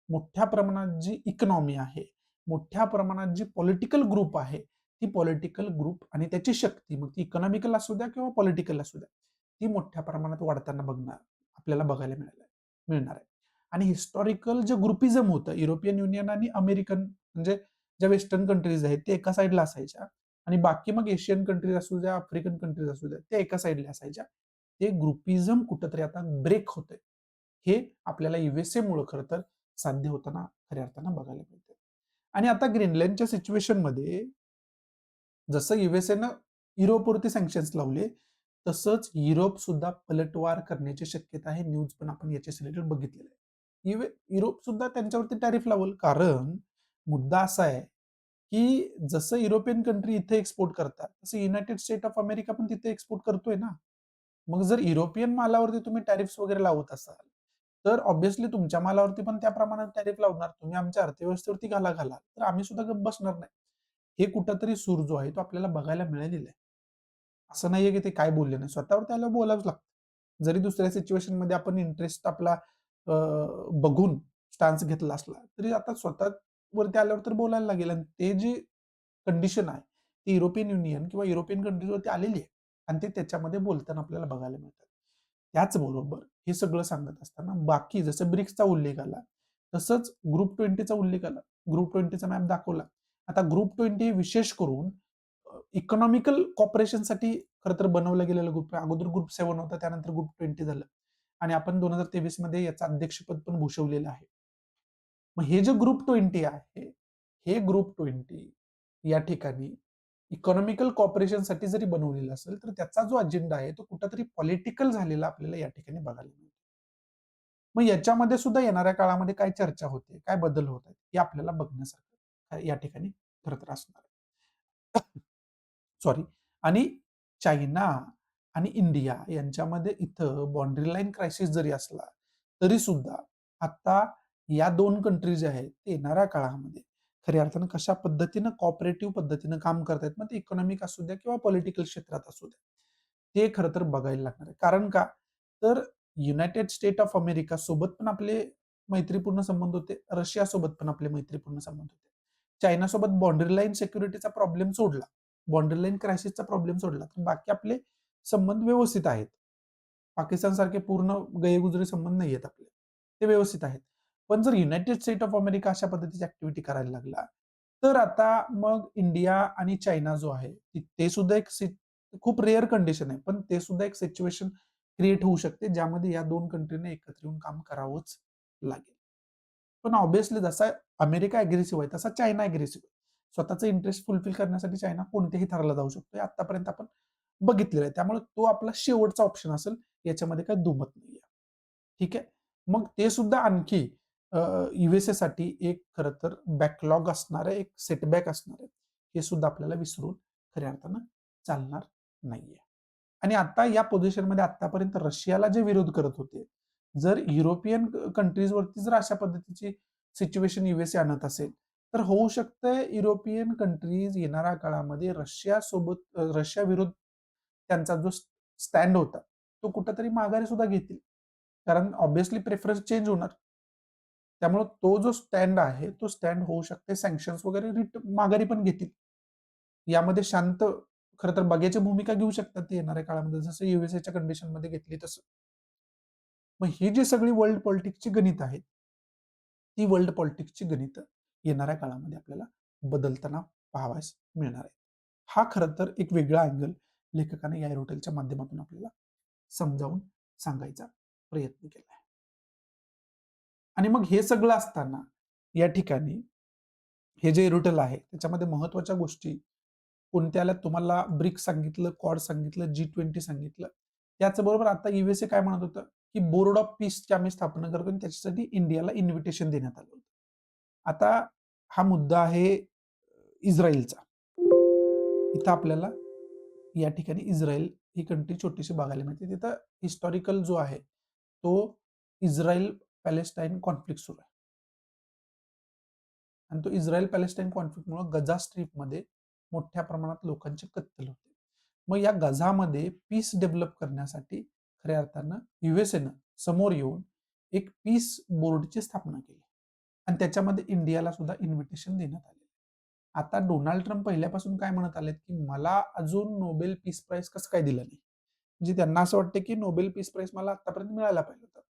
मोठ्या प्रमाणात जी इकॉनॉमी आहे, मोठ्या प्रमाणात जी पॉलिटिकल ग्रुप आहे, ती पॉलिटिकल ग्रुप आणि त्याची शक्ती, मग ती इकॉनॉमिकल असू द्या किंवा पॉलिटिकल असू द्या, ती मोठ्या प्रमाणात वाढताना आपल्याला बघायला मिळणार आहे. आणि हिस्टॉरिकल जे ग्रुपिझम होतं युरोपियन युनियन आणि अमेरिकन, म्हणजे ज्या वेस्टर्न कंट्रीज आहेत ते एका साईडला असायच्या आणि बाकी मग एशियन कंट्रीज असू द्या, आफ्रिकन कंट्रीज असू द्या, त्या एका साईडला असायच्या. ते ग्रुपिझम कुठंतरी आता ब्रेक होतंय. हे आपल्याला मुळे खरं तर साध्य होताना खऱ्या अर्थानं बघायला मिळतं. आणि आता ग्रीनलँडच्या सिच्युएशनमध्ये जसं युएसएनं युरोपवरती सँक्शन्स लावले, तसंच युरोप सुद्धा पलटवार करण्याची शक्यता आहे. न्यूज पण आपण याच्या रिलेटेड बघितलेलं आहे. युरोप सुद्धा त्यांच्यावरती टॅरिफ लावल. कारण मुद्दा असा आहे, की जसं युरोपियन कंट्री इथे एक्सपोर्ट करतात, तसं युनायटेड स्टेट ऑफ अमेरिका पण तिथे एक्सपोर्ट करतोय ना. मग जर युरोपियन मालावरती तुम्ही टॅरिफ्स वगैरे लावत असाल, तर ऑब्व्हियसली तुमच्या मालावरती पण त्या प्रमाणात टॅरिफ लावणार. तुम्ही आमच्या अर्थव्यवस्थेवरती घाला. तर आम्ही सुद्धा गप्प बसणार नाही. हे कुठेतरी सूर जो आहे तो आपल्याला बघायला मिळालेला आहे. असं नाहीये की ते काय बोलले नाही. स्वतःवर त्याला बोलावंच लागतं. जरी दुसऱ्या सिच्युएशनमध्ये आपण इंटरेस्ट आपला बघून स्टान्स घेतला असला, तरी आता स्वतःवरती आल्यावर तर बोलायला लागेल. आणि ते जी कंडिशन आहे, ती युरोपियन युनियन किंवा युरोपियन कंट्रीजवरती आलेली आहे. आणि ते त्याच्यामध्ये बोलताना आपल्याला बघायला मिळतात. त्याचबरोबर हे सगळं सांगत असताना बाकी जसं ब्रिक्सचा उल्लेख आला, तसंच ग्रुप 20चा उल्लेख आला. ग्रुप 20चा मॅप दाखवला. आता ग्रुप 20 विशेष करून इकॉनॉमिकल कॉपरेशनसाठी खरं तर बनवलं गेलेलं ग्रुप आहे. अगोदर ग्रुप 7 होता, त्यानंतर ग्रुप 20 झालं. आणि आपण 2023 मध्ये याचं अध्यक्षपद पण भूषवलेलं आहे. मग हे जे ग्रुप 20 आहे, हे ग्रुप 20 या ठिकाणी इकॉनॉमिकल कॉपरेशनसाठी जरी बनवलेलं असेल, तर त्याचा जो अजेंडा आहे, तो कुठेतरी पॉलिटिकल झालेला आपल्याला या ठिकाणी बघायला मिळतो. मग याच्यामध्ये सुद्धा येणाऱ्या काळामध्ये काय चर्चा होते, काय बदल होत आहेत, हे आपल्याला बघण्यासारखं या ठिकाणी खरं तर असणार आहे. सॉरी. आणि चायना आणि इंडिया यांच्यामध्ये इथं बाउंड्री लाईन क्रायसिस जरी असला, तरी सुद्धा आता या 2 कंट्री ज्या आहेत, ते येणाऱ्या काळामध्ये खऱ्या अर्थानं कशा पद्धतीनं कॉपरेटिव्ह पद्धतीनं काम करतायत, मग ते इकॉनॉमिक असू द्या किंवा पॉलिटिकल क्षेत्रात असू द्या. ते खरं तर बघायला लागणार आहे. कारण का? तर युनायटेड स्टेट ऑफ अमेरिका सोबत पण आपले मैत्रीपूर्ण संबंध होते. रशियासोबत पण आपले मैत्रीपूर्ण संबंध होते. चायनासोबत बाउंड्री लाईन सिक्युरिटीचा प्रॉब्लेम सोडला, बाउंड्री लाईन क्रायसिसचा प्रॉब्लेम सोडला, तर बाकी आपले संबंध व्यवस्थित आहेत. पाकिस्तानसारखे पूर्ण गैरगुजरी संबंध नाही आहेत आपले. ते व्यवस्थित आहेत. पण जर युनायटेड स्टेट ऑफ अमेरिका अशा पद्धतीची ऍक्टिव्हिटी करायला लागला, तर आता मग इंडिया आणि चायना जो आहे, ते सुद्धा एक खूप रेअर कंडिशन आहे. पण ते सुद्धा एक सिच्युएशन क्रिएट होऊ शकते, ज्यामध्ये या 2 कंट्रीने एकत्र येऊन काम करावंच लागेल. पण ऑब्व्हियसली जसा अमेरिका अग्रेसिव्ह आहे, तसा चायना अग्रेसिव्ह आहे. स्वतःचा इंटरेस्ट फुलफिल करण्यासाठी चायना कोणत्याही थराला जाऊ शकतो. आतापर्यंत आपण बघितलेलं आहे. त्यामुळे तो आपला शेवटचा ऑप्शन असेल, याच्यामध्ये काही दुमत नाहीये. ठीक आहे. मग ते सुद्धा आणखी साठी एक खरं तर बॅकलॉग असणार आहे, एक सेटबॅक असणार आहे. हे सुद्धा आपल्याला विसरून खऱ्या अर्थानं चालणार नाहीये. आणि आता या पोझिशनमध्ये आतापर्यंत रशियाला जे विरोध करत होते, जर युरोपियन कंट्रीजवरती जर अशा पद्धतीची सिच्युएशन यूएसए आणत असेल, तर होऊ शकतंय युरोपियन कंट्रीज येणाऱ्या काळामध्ये रशिया विरुद्ध त्यांचा जो स्टँड होता, तो कुठेतरी माघारी सुद्धा घेतील. कारण ऑब्व्हियसली प्रेफरन्स चेंज होणार. त्यामुळे तो जो स्टँड आहे, तो स्टँड होऊ शकते सँक्शन्स वगैरे माघारी पण घेतील. यामध्ये शांत खरं तर बघ्याची भूमिका घेऊ शकतात ते येणाऱ्या काळामध्ये, जसं यूएसएच्या कंडिशनमध्ये घेतली तसं. मग ही जी सगळी वर्ल्ड पॉलिटिक्सची गणित आहेत, ती वर्ल्ड पॉलिटिक्सची गणितं येणाऱ्या काळामध्ये आपल्याला बदलताना पाहावयास मिळणार आहे. हा खरं तर एक वेगळा अँगल लेखकाने या एरोटेलच्या माध्यमातून आपल्याला समजावून सांगायचा प्रयत्न केला आहे. आणि मग हे सगळं असताना या ठिकाणी हे जे एरोटेल आहे त्याच्यामध्ये महत्त्वाच्या गोष्टी कोणत्या आल्या तुम्हाला ब्रिक्स सांगितलं, क्वाड सांगितलं, G20 सांगितलं. त्याचबरोबर आता यूएसए काय म्हणत होतं, की बोर्ड ऑफ पीसची आम्ही स्थापना करतो आणि त्याच्यासाठी इंडियाला इन्व्हिटेशन देण्यात आलं होतं. आता हा मुद्दा आहे इस्रायलचा. इथं आपल्याला या ठिकाणी इस्रायल ही कंट्री छोटीशी बघायला मिळते. तिथं हिस्टॉरिकल जो आहे, तो इस्रायल पॅलेस्टाईन कॉन्फ्लिक्ट सुरू आहे. आणि तो इस्रायल पॅलेस्टाईन कॉन्फ्लिक्टमुळे गझा स्ट्रिपमध्ये मोठ्या प्रमाणात लोकांची कत्तल होते. मग या गझामध्ये पीस डेव्हलप करण्यासाठी खऱ्या अर्थानं यूएसएनं समोर येऊन एक पीस बोर्डची स्थापना केली आणि त्याच्यामध्ये इंडियाला सुद्धा इन्व्हिटेशन देण्यात आले. आता डोनाल्ड ट्रम्प पहिल्यापासून काय म्हणत आलेत, की मला अजून नोबेल पीस प्राइज कसं काय दिलं नाही? म्हणजे त्यांना असं वाटतं, की नोबेल पीस प्राइज मला आतापर्यंत मिळायला पाहिजे होतं.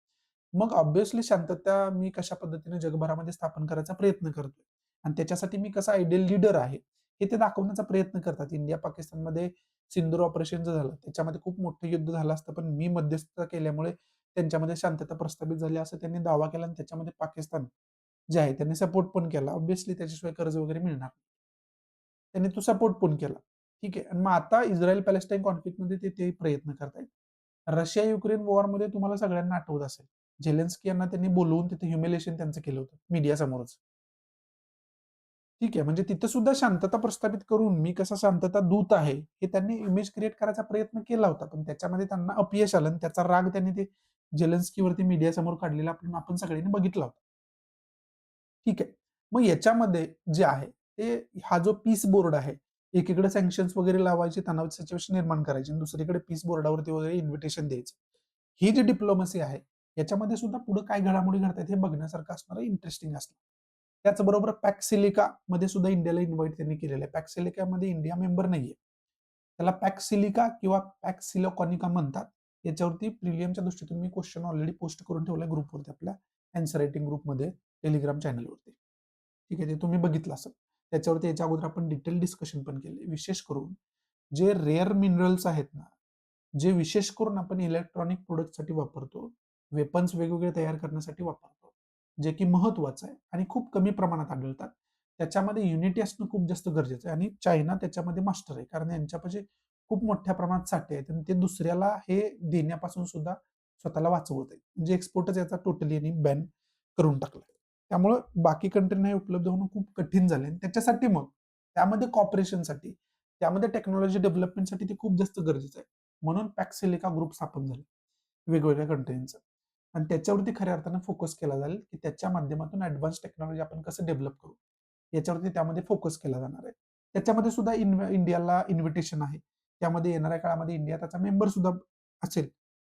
मग ऑब्व्हियसली शांतता मी कशा पद्धतीने जगभरामध्ये स्थापन करायचा प्रयत्न करतोय आणि त्याच्यासाठी मी कसा आयडियल लीडर आहे, हे ते दाखवण्याचा प्रयत्न करतात. इंडिया पाकिस्तानमध्ये सिंदूर ऑपरेशन झालं, त्याच्यामध्ये खूप मोठं युद्ध झालं असतं, पण मी मध्यस्थता केल्यामुळे त्यांच्यामध्ये शांतता प्रस्थापित झाली असं त्यांनी दावा केला आणि त्याच्यामध्ये पाकिस्तान जे आहे त्यांनी सपोर्ट पण केला. ऑब्व्हियसली त्याच्याशिवाय कर्ज वगैरे मिळणार. त्यांनी तो सपोर्ट पण केला. ठीक आहे. आणि मग आता इस्रायल पॅलेस्टाईन कॉन्फ्लिक्टमध्ये ते प्रयत्न करतायत. रशिया युक्रेन वॉरमध्ये तुम्हाला सगळ्यांना आठवत असेल. झेलेन्स्की यांना त्यांनी बोलवून तिथे ह्युमिलेशन त्यांचं केलं होतं मीडियासमोरच. ठीक आहे. म्हणजे तिथे सुद्धा शांतता प्रस्थापित करून मी कसा शांतता दूत आहे, हे त्यांनी इमेज क्रिएट करायचा प्रयत्न केला होता. पण त्याच्यामध्ये त्यांना अपयश आलं आणि त्याचा राग त्यांनी ते झेलेन्स्कीवरती मीडियासमोर काढलेला आपण सगळ्यांनी बघितला होता. ठीक आहे. मग याच्यामध्ये जे आहे, ते हा जो पीस बोर्ड आहे, एकीकडे सँक्शन्स वगैरे लावायची, तणावाची सिच्युएशन निर्माण करायची आणि दुसरीकडे पीस बोर्डावरती वगैरे इन्व्हिटेशन द्यायचं. ही जी डिप्लोमसी आहे, याच्यामध्ये सुद्धा पुढे काय घडामोडी घडतायत हे बघण्यासारखं असणार आहे, इंटरेस्टिंग असणार. त्याचबरोबर पॅक्स सिलिकामध्ये सुद्धा इंडियाला इन्व्हाईट त्यांनी केलेलं आहे. पॅक्स सिलिकामध्ये इंडिया मेंबर नाहीये. त्याला पॅक्स सिलिका किंवा पॅक्स सिलिकॉनिका म्हणतात. याच्यावरती प्रिलियमच्या दृष्टीतून मी क्वेश्चन ऑलरेडी पोस्ट करून ठेवला ग्रुपवरती आपल्या अँसर रायटिंग ग्रुपमध्ये टेलिग्राम चॅनलवरती. ठीक आहे, ते तुम्ही बघितलं असेल. त्याच्यावरती याच्या अगोदर आपण डिटेल डिस्कशन पण केले. विशेष करून जे रेअर मिनरल्स आहेत ना, जे विशेष करून आपण इलेक्ट्रॉनिक प्रोडक्टसाठी वापरतो, वेपन्स वेगवेगळे तयार करण्यासाठी वापरतो, जे की महत्वाचं आहे आणि खूप कमी प्रमाणात आढळतात. त्याच्यामध्ये युनिटी असणं खूप जास्त गरजेचं आहे आणि चायना त्याच्यामध्ये मास्टर आहे. कारण यांच्यापाशी खूप मोठ्या प्रमाणात साठे आहेत आणि ते दुसऱ्याला हे देण्यापासून सुद्धा स्वतःला वाचवत आहेत. म्हणजे एक्सपोर्टच याचा टोटली यांनी बॅन करून टाकला. त्यामुळं बाकी कंट्रींना हे उपलब्ध होणं खूप कठीण झालंय आणि त्याच्यासाठी मग त्यामध्ये कॉपरेशनसाठी, त्यामध्ये टेक्नॉलॉजी डेव्हलपमेंटसाठी ते खूप जास्त गरजेचं आहे. म्हणून पॅक्सिलिका ग्रुप स्थापन झाले वेगवेगळ्या कंट्रींचं आणि त्याच्यावरती खऱ्या अर्थानं फोकस केला जाईल, की त्याच्या माध्यमातून ॲडव्हान्स टेक्नॉलॉजी आपण कसं डेव्हलप करू, याच्यावरती त्यामध्ये फोकस केला जाणार आहे. त्याच्यामध्ये सुद्धा इंडियाला इन्व्हिटेशन आहे. त्यामध्ये येणाऱ्या काळामध्ये इंडिया त्याचा मेंबर सुद्धा असेल.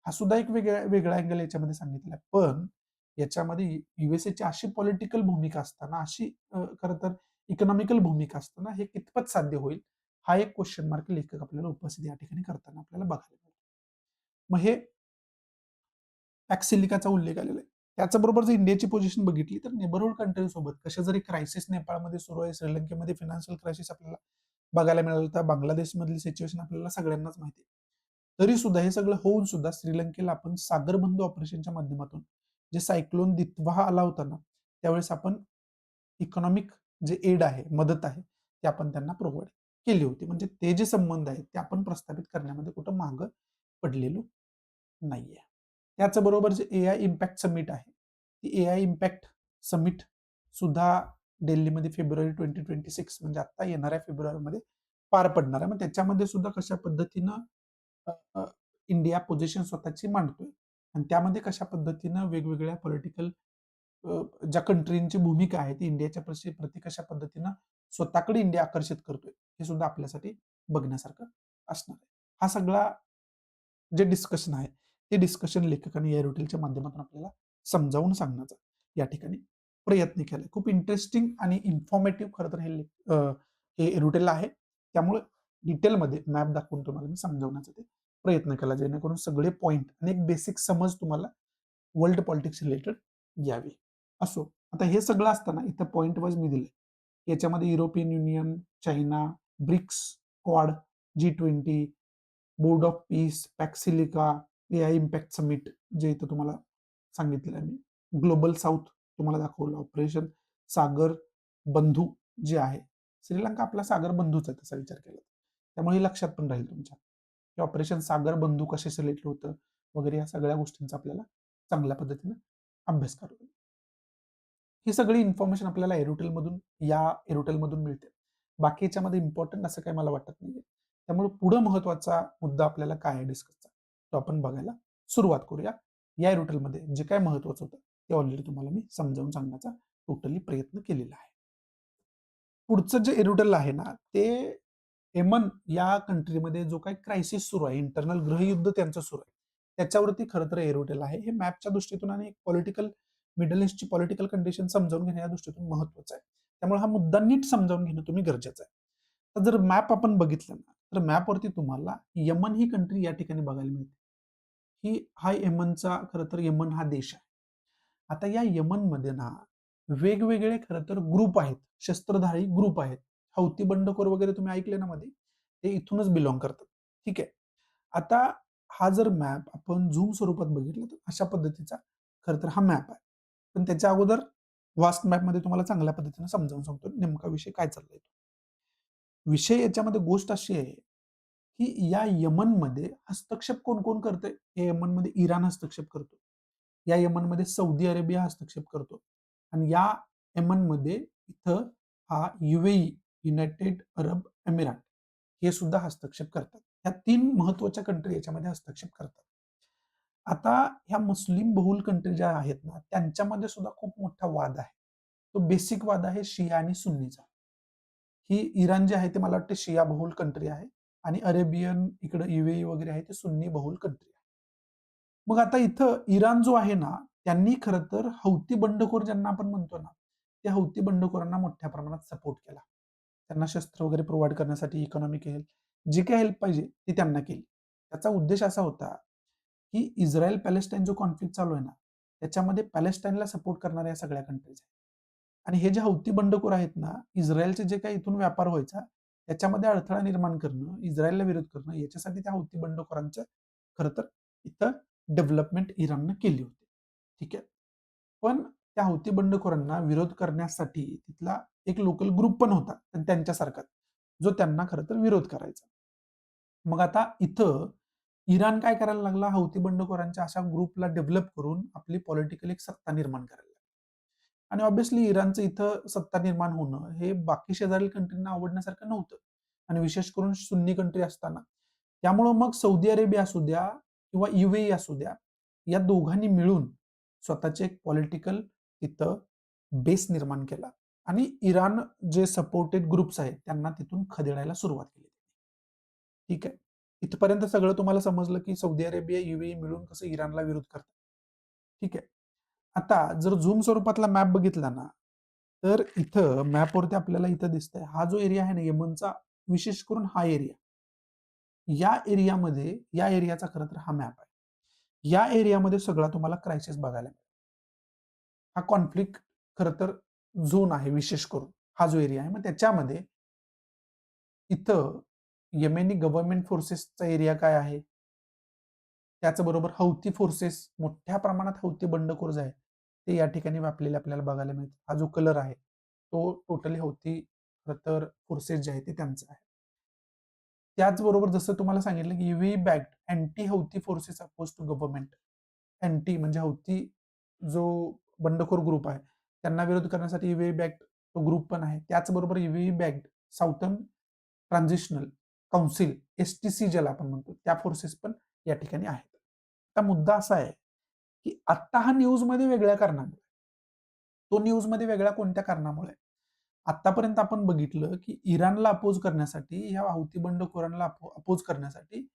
हा सुद्धा एक वेगळा अँगल याच्यामध्ये सांगितलेला आहे. पण याच्यामध्ये यूएसएची अशी पॉलिटिकल भूमिका असताना, अशी खरं तर इकॉनॉमिकल भूमिका असताना हे कितपत साध्य होईल, हा एक क्वेश्चन मार्क लेखक आपल्याला उपस्थित या ठिकाणी करताना आपल्याला बघायला मिळतो. मग हे पॅक्सिलिकाचा उल्लेख आलेला आहे. त्याचबरोबर जर इंडियाची पोझिशन बघितली तर नेबरहूड कंट्री सोबत कशा जरी क्रायसिस नेपाळमध्ये सुरू आहे, श्रीलंकेमध्ये फायनान्शियल क्रायसिस आपल्याला बघायला मिळालं तर बांगलादेशमधली सिच्युएशन आपल्याला सगळ्यांनाच माहिती आहे. तरी सुद्धा हे सगळं होऊन सुद्धा श्रीलंकेला आपण सागरबंधू ऑपरेशनच्या माध्यमातून जे सायक्लोन दित्वा आला होता ना, त्यावेळेस आपण इकॉनॉमिक जे एड आहे, मदत आहे, ते आपण त्यांना प्रोव्हाइड केली होती. म्हणजे ते जे संबंध आहेत ते आपण प्रस्थापित करण्यामध्ये कुठं मागं पडलेलो नाहीये. त्याचबरोबर जे एआय इम्पॅक्ट समिट आहे, ती एआय इम्पॅक्ट समिट सुद्धा दिल्लीमध्ये फेब्रुवारी 2026 म्हणजे आता येणाऱ्या फेब्रुवारीमध्ये पार पडणार आहे. मग त्याच्यामध्ये सुद्धा कशा पद्धतीनं अ, अ, इंडिया पोझिशन स्वतःची मांडतोय आणि त्यामध्ये कशा पद्धतीनं वेगवेगळ्या पॉलिटिकल ज्या कंट्रींची भूमिका आहे ती इंडियाच्या प्रति कशा पद्धतीनं स्वतःकडे इंडिया आकर्षित करतोय, हे सुद्धा आपल्यासाठी बघण्यासारखं असणार आहे. हा सगळा जे डिस्कशन आहे, ते डिस्कशन लेखकाने या रुटीलच्या माध्यमातून आपल्याला समजावून सांगण्याचा या ठिकाणी प्रयत्न केलाय. खूप इंटरेस्टिंग आणि इन्फॉर्मेटिव्ह खरं तर हे रुटील आहे. त्यामुळे डिटेलमध्ये मॅप दाखवून तुम्हाला मी समजावण्याचा ते प्रयत्न केला, जेणेकरून सगळे पॉइंट आणि एक बेसिक समज तुम्हाला वर्ल्ड पॉलिटिक्स रिलेटेड यावी. असो, आता हे सगळं असताना इथं पॉइंट वाईज मी दिले. याच्यामध्ये European Union, China, BRICS, Quad, G20, Board of Peace, Pax Silica, AI Impact Summit जे इथं तुम्हाला सांगितलेलं आहे मी. ग्लोबल साऊथ तुम्हाला दाखवलं, ऑपरेशन सागर बंधू जे आहे. श्रीलंका आपला सागर बंधूच आहे तसा विचार केला. त्यामुळे हे लक्षात पण राहील तुमच्या, की ऑपरेशन सागर बंधू कशाशी रिलेटेड होतं वगैरे या सगळ्या गोष्टींचा आपल्याला चांगल्या पद्धतीने अभ्यास करावा. ही सगळी इन्फॉर्मेशन आपल्याला एरोटेलमधून मिळते. बाकी याच्यामध्ये इम्पॉर्टंट असं काही मला वाटत नाहीये. त्यामुळे पुढे महत्वाचा मुद्दा आपल्याला काय आहे डिस्कसचा, तो आपण बघायला सुरुवात करूया. या एरोटेलमध्ये जे काय महत्वाचं होतं ते ऑलरेडी तुम्हाला मी समजावून सांगण्याचा टोटली प्रयत्न केलेला आहे. पुढचं जे एरोटेल आहे ना, ते येमन या कंट्रीमध्ये जो काही क्रायसिस सुरू आहे, इंटरनल गृहयुद्ध त्यांचं सुरू आहे. त्याच्यावरती खरं तर एरोटेल आहे. हे मॅपच्या दृष्टीतून आणि मिडल ईस्टची पॉलिटिकल कंडिशन समजावून घेण्या दृष्टीतून महत्वाचं आहे. त्यामुळे हा मुद्दा नीट समजावून घेणं तुम्ही गरजेचं आहे. तर जर मॅप आपण बघितलं ना, तर मॅपवरती तुम्हाला यमन ही कंट्री या ठिकाणी बघायला मिळते. हा यमनचा खरं तर यमन हा देश आहे. आता या यमनमध्ये ना वेगवेगळे खरं तर ग्रुप आहेत, शस्त्रधारी ग्रुप आहेत. हौती बंडखोर वगैरे तुम्ही ऐकले ना मध्ये, ते इथूनच बिलॉंग करतात. ठीक आहे. आता हा जर मॅप आपण झूम स्वरूपात बघितला तर अशा पद्धतीचा खरं तर हा मॅप आहे. पण त्याच्या अगोदर वास्ट मॅपमध्ये तुम्हाला चांगल्या पद्धतीने समजावून सांगतो नेमका विषय काय चाललाय. विषय याच्यामध्ये गोष्ट अशी आहे, की या यमनमध्ये हस्तक्षेप कोण कोण करतंय? या यमनमध्ये इराण हस्तक्षेप करतो. या यमनमध्ये सौदी अरेबिया हस्तक्षेप करतो. आणि या यमनमध्ये इथं हा युएई, युनायटेड अरब एमिरात हे सुद्धा हस्तक्षेप करतात. ह्या 3 महत्त्वाच्या कंट्री याच्यामध्ये हस्तक्षेप करतात. आता ह्या मुस्लिम बहुल कंट्री ज्या आहेत ना, त्यांच्यामध्ये सुद्धा खूप मोठा वाद आहे. तो बेसिक वाद आहे शिया आणि सुन्नीचा. ही इराण जे आहे ते मला वाटतं शिया बहुल कंट्री आहे आणि अरेबियन इकडे युएई वगैरे आहे ते सुन्नी बहुल कंट्री आहे. मग आता इथं इराण जो आहे ना, त्यांनी खरं तर हौती बंडखोर ज्यांना आपण म्हणतो ना, त्या हौती बंडखोरांना मोठ्या प्रमाणात सपोर्ट केला. त्यांना शस्त्र वगैरे प्रोव्हाईड करण्यासाठी इकॉनॉमिक हेल्प, जी काही हेल्प पाहिजे ती त्यांना केली. त्याचा उद्देश असा होता, की इस्रायल पॅलेस्टाईन जो कॉन्फ्लिक्ट चालू आहे ना, त्याच्यामध्ये पॅलेस्टाईनला सपोर्ट करणाऱ्या या सगळ्या कंट्रीज आहेत. आणि हे जे हौती बंडखोर आहेत ना, इस्रायलचे जे काही इथून व्यापार व्हायचा, त्याच्यामध्ये अडथळा निर्माण करणं, इस्रायलला विरोध करणं, याच्यासाठी त्या हौती बंडखोरांचं खरं तर इथं डेव्हलपमेंट इराणनं केली होती. ठीक आहे. पण त्या हौती बंडखोरांना विरोध करण्यासाठी तिथला एक लोकल ग्रुप पण होता त्यांच्यासारखाच, जो त्यांना खरं तर विरोध करायचा. मग आता इथं इराण काय करायला लागला, हौती बंडखोरांच्या अशा ग्रुपला डेव्हलप करून आपली पॉलिटिकल एक सत्ता निर्माण करायला लागला. आणि ऑब्व्हियसली इराणचं इथं सत्ता निर्माण होणं हे बाकी शेजारील कंट्रींना आवडण्यासारखं नव्हतं. आणि विशेष करून सुन्नी कंट्री असताना. त्यामुळं मग सौदी अरेबिया असू द्या किंवा युएई असू द्या, या दोघांनी मिळून स्वतःचे एक पॉलिटिकल तिथं बेस निर्माण केला आणि इराण जे सपोर्टेड ग्रुप्स आहेत त्यांना तिथून खदेडायला सुरुवात केली. ठीक आहे. इथपर्यंत सगळं तुम्हाला समजलं, की सौदी अरेबिया, युएई मिळून कसं इराणला विरोध करतात. ठीक आहे. आता जर झूम स्वरूपातला मॅप बघितला ना, तर इथं मॅपवरती आपल्याला इथं दिसतंय. हा जो एरिया आहे ना यमनचा, विशेष करून हा एरिया. या एरियाचा खरं तर हा मॅप आहे. या एरियामध्ये सगळा तुम्हाला क्रायसिस बघायला मिळेल. हा कॉन्फ्लिक्ट खरं तर झोन आहे विशेष करून. हा जो एरिया आहे. मग त्याच्यामध्ये इथं येमेनी गव्हर्नमेंट फोर्सेसचा एरिया काय आहे? त्याचबरोबर हौती फोर्सेस मोठ्या प्रमाणात हौती बंडखोर जे आहेत, ते या ठिकाणी व्यापलेले आपल्याला बघायला मिळतात. हा जो कलर आहे, तो टोटली हौती तर फोर्सेस जे आहेत ते त्यांचं आहे. त्याचबरोबर जसं तुम्हाला सांगितलं की UAE backed anti Houthi forces oppose to government. Anti म्हणजे हौती जो बंडखोर ग्रुप आहे, त्यांना विरोध करण्यासाठी युएई बॅक्ड तो ग्रुप पण आहे. त्याचबरोबर UAE backed Southern Transitional Council, STC ज्याला आपण म्हणतो, त्या फोर्सेस पण या ठिकाणी आहेत. आता मुद्दा असा आहे, की आत्ता हा न्यूजमध्ये वेगळ्या कारणामुळे, तो न्यूजमध्ये वेगळ्या कोणत्या कारणामुळे? आतापर्यंत आपण बघितलं, की इराणला अपोज करण्यासाठी, ह्या हौती बंडखोरांना अपोज करण्यासाठी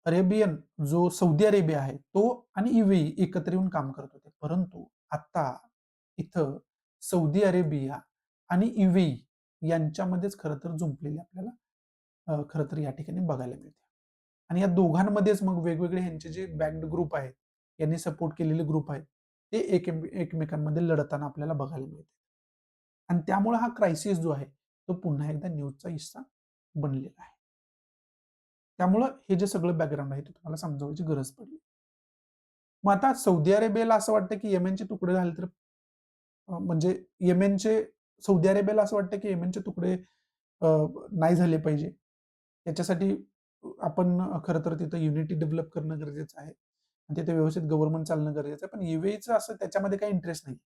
अरेबियन जो सौदी अरेबिया आहे, तो आणि युएई एकत्र येऊन काम करत होते. परंतु आता इथं सौदी अरेबिया आणि युएई यांच्यामध्येच खरं तर जुंपलेली आपल्याला खरं तर या ठिकाणी बघायला मिळते. आणि या दोघांमध्येच मग वेगवेगळे ह्यांचे जे बॅक्ड ग्रुप आहेत, यांनी सपोर्ट केलेले ग्रुप आहेत, ते एकमेकांमध्ये लढताना आपल्याला बघायला मिळते. आणि त्यामुळे हा क्रायसिस जो आहे, तो पुन्हा एकदा न्यूजचा हिस्सा बनलेला आहे. त्यामुळं हे जे सगळं बॅकग्राऊंड आहे, ते तुम्हाला समजावयाची गरज पडली. मग आता सौदी अरेबियाला असं वाटतं, की येमेनचे तुकडे झाले तर म्हणजे येमेनचे सौदी अरेबियाला असं वाटतं, की येमेनचे तुकडे अ, नाही झाले पाहिजे. त्याच्यासाठी आपण खरं तर तिथं युनिटी डेव्हलप करणं गरजेचं आहे. आणि तिथे व्यवस्थित गव्हर्नमेंट चालणं गरजेचं आहे. पण यूएईचं असं त्याच्यामध्ये काही इंटरेस्ट नाही.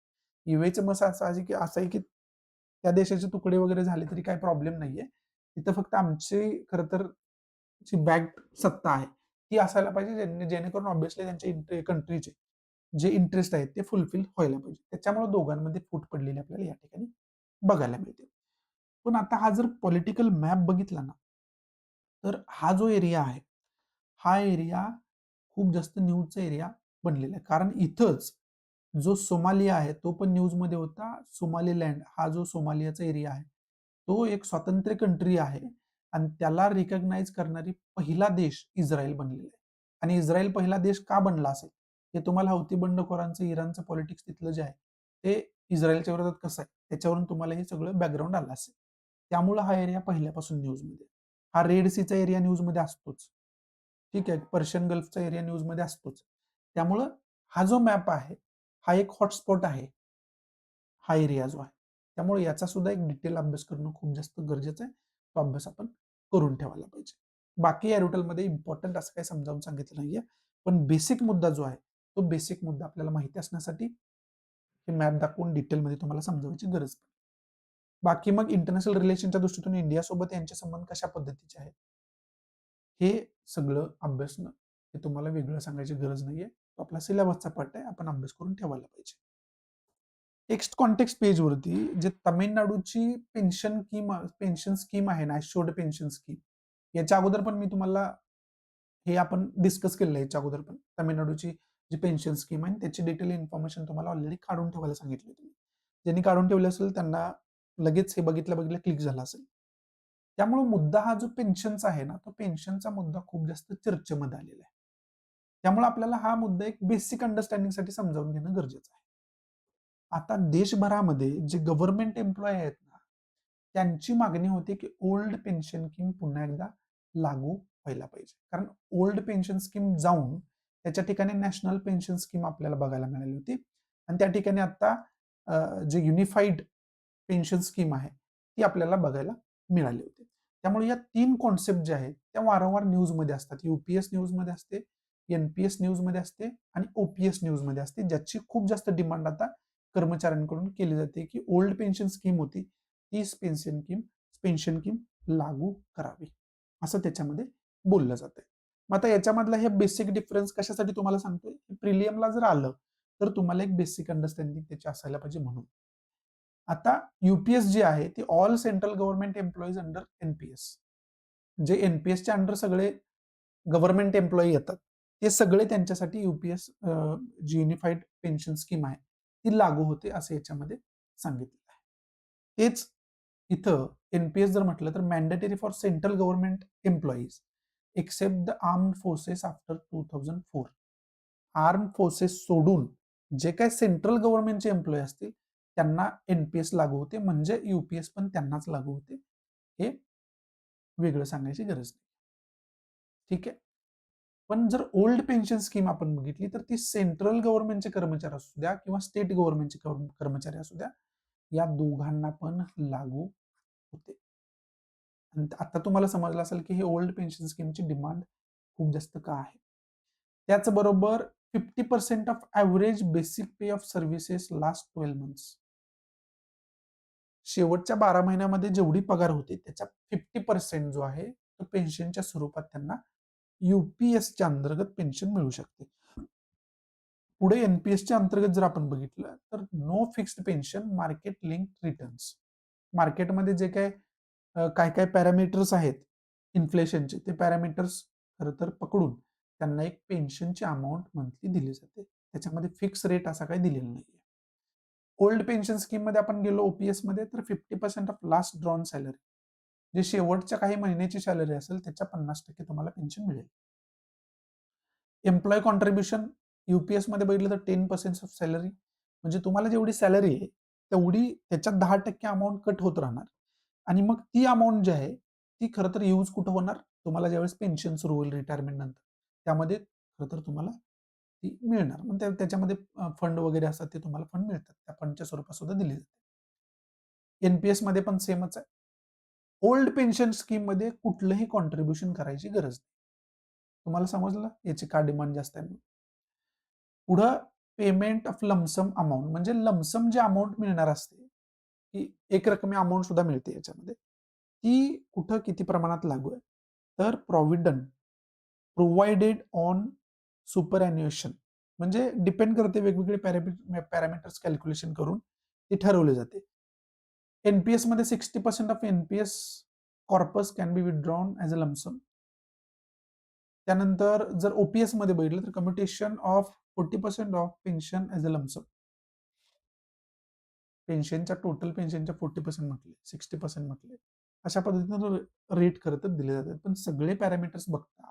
यूएईचं मत असं आहे, की त्या देशाचे तुकडे वगैरे झाले तरी काही प्रॉब्लेम नाहीये. तिथं फक्त आमची खरं तर जी बॅक्ड सत्ता आहे, ती असायला पाहिजे जेणेकरून ऑब्व्हियसली त्यांच्या कंट्रीचे जे इंटरेस्ट आहेत ते फुलफिल व्हायला पाहिजे. त्याच्यामुळे दोघांमध्ये फूट पडलेली आपल्याला या ठिकाणी बघायला मिळते. पण आता हा जर पॉलिटिकल मॅप बघितला ना, तर हा जो एरिया आहे, हा एरिया खूप जास्त न्यूजचा एरिया बनलेला आहे. कारण इथंच जो सोमालिया आहे, तो पण न्यूजमध्ये होता. सोमालीलँड हा जो सोमालियाचा एरिया आहे, तो एक स्वतंत्र कंट्री आहे आणि त्याला रिकॉग्नाइज करणारी पहिला देश इस्रायल बनलेला आहे. आणि इस्रायल पहिला देश का बनला असेल? हे तुम्हाला हौती बंडखोरांचं, इराणचं पॉलिटिक्स तिथलं जे आहे, ते इस्रायलच्या विरोधात कसं आहे, त्याच्यावरून तुम्हाला हे सगळं बॅकग्राऊंड आलं असेल. त्यामुळं हा एरिया पहिल्यापासून न्यूजमध्ये. हा रेड सीचा एरिया न्यूजमध्ये असतोच. ठीक आहे. पर्शियन गल्फचा एरिया न्यूजमध्ये असतोच. त्यामुळं हा जो मॅप आहे, हा एक हॉटस्पॉट आहे, हा एरिया जो आहे. त्यामुळे याचा सुद्धा एक डिटेल अभ्यास करणं खूप जास्त गरजेचं आहे. तो अभ्यास आपण करून ठेवायला पाहिजे. बाकी या मध्ये इम्पॉर्टंट असं काही समजावून सांगितलं नाहीये. पण बेसिक मुद्दा जो आहे, तो बेसिक मुद्दा आपल्याला माहिती असण्यासाठी हे मॅप दाखवून डिटेलमध्ये तुम्हाला समजावण्याची गरज पडते. बाकी मग इंटरनॅशनल रिलेशनच्या दृष्टीतून इंडियासोबत यांचे संबंध कशा पद्धतीचे आहेत? हे सगळं अभ्यासणं हे तुम्हाला वेगळं सांगायची गरज नाहीये. तो आपला सिलेबसचा पार्ट आहे. आपण अभ्यास करून ठेवायला पाहिजे. टेक्स्ट कॉन्टेक्स्ट पेजवरती जे तामिळनाडूची पेन्शन स्कीम आहे ना, ॲश्युअर्ड पेन्शन स्कीम. याच्या अगोदर पण मी तुम्हाला हे आपण डिस्कस केलेलं आहे याच्या अगोदर पण. तामिळनाडूची जी पेन्शन स्कीम आहे त्याची डिटेल इन्फॉर्मेशन तुम्हाला ऑलरेडी काढून ठेवायला सांगितली होती. ज्यांनी काढून ठेवलं असेल त्यांना लगेच हे बघितल्या क्लिक झाला असेल. त्यामुळे मुद्दा हा जो पेन्शनचा आहे ना, तो पेन्शनचा मुद्दा खूप जास्त चर्चेमध्ये आलेला आहे. त्यामुळे आपल्याला हा मुद्दा एक बेसिक अंडरस्टँडिंगसाठी समजावून घेणं गरजेचं आहे. आता देशभरामध्ये जे गव्हर्नमेंट एम्प्लॉयी आहेत ना, त्यांची मागणी होती की ओल्ड पेन्शन स्कीम पुन्हा एकदा लागू व्हायला पाहिजे. कारण ओल्ड पेन्शन स्कीम जाऊन त्याच्या ठिकाणी नॅशनल पेन्शन स्कीम आपल्याला बघायला मिळाली होती. आणि त्या ठिकाणी आता जे युनिफाईड पेन्शन स्कीम आहे, ती आपल्याला बघायला मिळाली होती. त्यामुळे या 3 कॉन्सेप्ट ज्या आहेत, त्या वारंवार न्यूजमध्ये असतात. यूपीएस न्यूजमध्ये असते, एनपीएस न्यूजमध्ये असते आणि ओपीएस न्यूजमध्ये असते, ज्याची खूप जास्त डिमांड आता कर्मचाऱ्यांकडून केली जाते, की ओल्ड पेन्शन स्कीम होती, तीच पेन्शन स्कीम लागू करावी, असं त्याच्यामध्ये बोललं जातंय. मग आता याच्यामधला हे बेसिक डिफरन्स कशासाठी तुम्हाला सांगतोय? प्रिलियमला जर आलं, तर तुम्हाला एक बेसिक अंडरस्टँडिंग त्याची असायला पाहिजे म्हणून. आता यूपीएस जी आहे ती all central government employees under NPS. जे एनपीएसच्या अंडर सगळे गव्हर्नमेंट एम्प्लॉई येतात. ते सगळे त्यांच्यासाठी यूपीएस जी युनिफाईड पेन्शन स्कीम आहे, ती लागू होते असं याच्यामध्ये सांगितलेलं आहे. तेच इथं एनपीएस जर म्हटलं तर mandatory for central government employees except the armed forces after 2004. Arm forces सोडून जे काही सेंट्रल गव्हर्नमेंटचे एम्प्लॉई असतील त्यांना एनपीएस लागू होते, म्हणजे यूपीएस पण त्यांनाच लागू होते. हे वेगळं सांगायची गरज नाही. ठीक आहे. पण जर ओल्ड पेन्शन स्कीम आपण बघितली तर ती सेंट्रल गव्हर्नमेंटचे कर्मचारी असू द्या किंवा स्टेट गव्हर्नमेंटचे कर्मचारी असू द्या, या दोघांना पण लागू होते. आणि आता तुम्हाला समजलं असेल की हे ओल्ड पेन्शन स्कीमची डिमांड खूप जास्त का आहे. त्याचबरोबर 50% of average basic pay of services last 12 months. शेवटच्या 12 महिन्यामध्ये जेवढी पगार होते त्याच्या 50% जो आहे तो पेन्शनच्या स्वरूपात त्यांना यूपीएसच्या अंतर्गत पेन्शन मिळू शकते. पुढे एनपीएसच्या अंतर्गत जर आपण बघितलं तर no fixed pension market link returns. मार्केटमध्ये जे काय काय पॅरामीटर्स आहेत इन्फ्लेशनचे, ते पॅरामीटर्स खरं तर पकडून त्यांना एक पेन्शनची अमाऊंट मंथली दिली जाते. त्याच्यामध्ये फिक्स रेट असा काही दिलेला नाहीये. ओल्ड पेन्शन स्कीम मध्ये आपण गेलो ओपीएस मध्ये तर 50% ऑफ लास्ट ड्रॉन सॅलरी. जे शेवटच्या काही महिन्याची सॅलरी असेल त्याच्या 50% तुम्हाला पेन्शन मिळेल. एम्प्लॉयी कॉन्ट्रिब्युशन मध्ये बघितलं तर 10% ऑफ सॅलरी, म्हणजे तुम्हाला जेवढी सॅलरी आहे तेवढी त्याच्यात 10% अमाऊंट कट होत राहणार आणि मग ती अमाऊंट जी आहे ती खरं तर यूज कुठं होणार, तुम्हाला ज्यावेळेस पेन्शन सुरू होईल रिटायरमेंट नंतर त्यामध्ये खरं तर तुम्हाला ती मिळणार. मग त्याच्यामध्ये फंड वगैरे असतात ते तुम्हाला फंड मिळतात, त्या फंडच्या स्वरूपात सुद्धा दिली जाते. एनपीएस मध्ये पण सेमच आहे. ओल्ड पेन्शन स्कीम मध्ये कुठलंही कॉन्ट्रिब्युशन करायची गरज नाही. तुम्हाला समजलं याची का डिमांड जास्त आहे? पुढं पेमेंट ऑफ लमसम अमाऊंट, म्हणजे लमसम जे अमाऊंट मिळणार असते की एक रकमी अमाऊंट सुद्धा मिळते याच्यामध्ये, ती कुठं किती प्रमाणात लागू आहे? तर प्रॉव्हिडंट प्रोव्हाइडेड ऑन सुपर अॅन्युएशन, म्हणजे डिपेंड करते वेगवेगळे पॅरामीटर्स कॅल्क्युलेशन करून ती ठरवली जाते. एनपीएस मध्ये 60% of NPS corpus can be withdrawn as a lump sum. त्यानंतर जर ओपीएस मध्ये बघितलं तर commutation of 40% of pension as a lump sum. पेन्शनच्या टोटल पेन्शनच्या 40% म्हटले, 60% म्हटले, अशा पद्धतीनं रेट करतच दिले जातात. पण सगळे पॅरामीटर्स बघता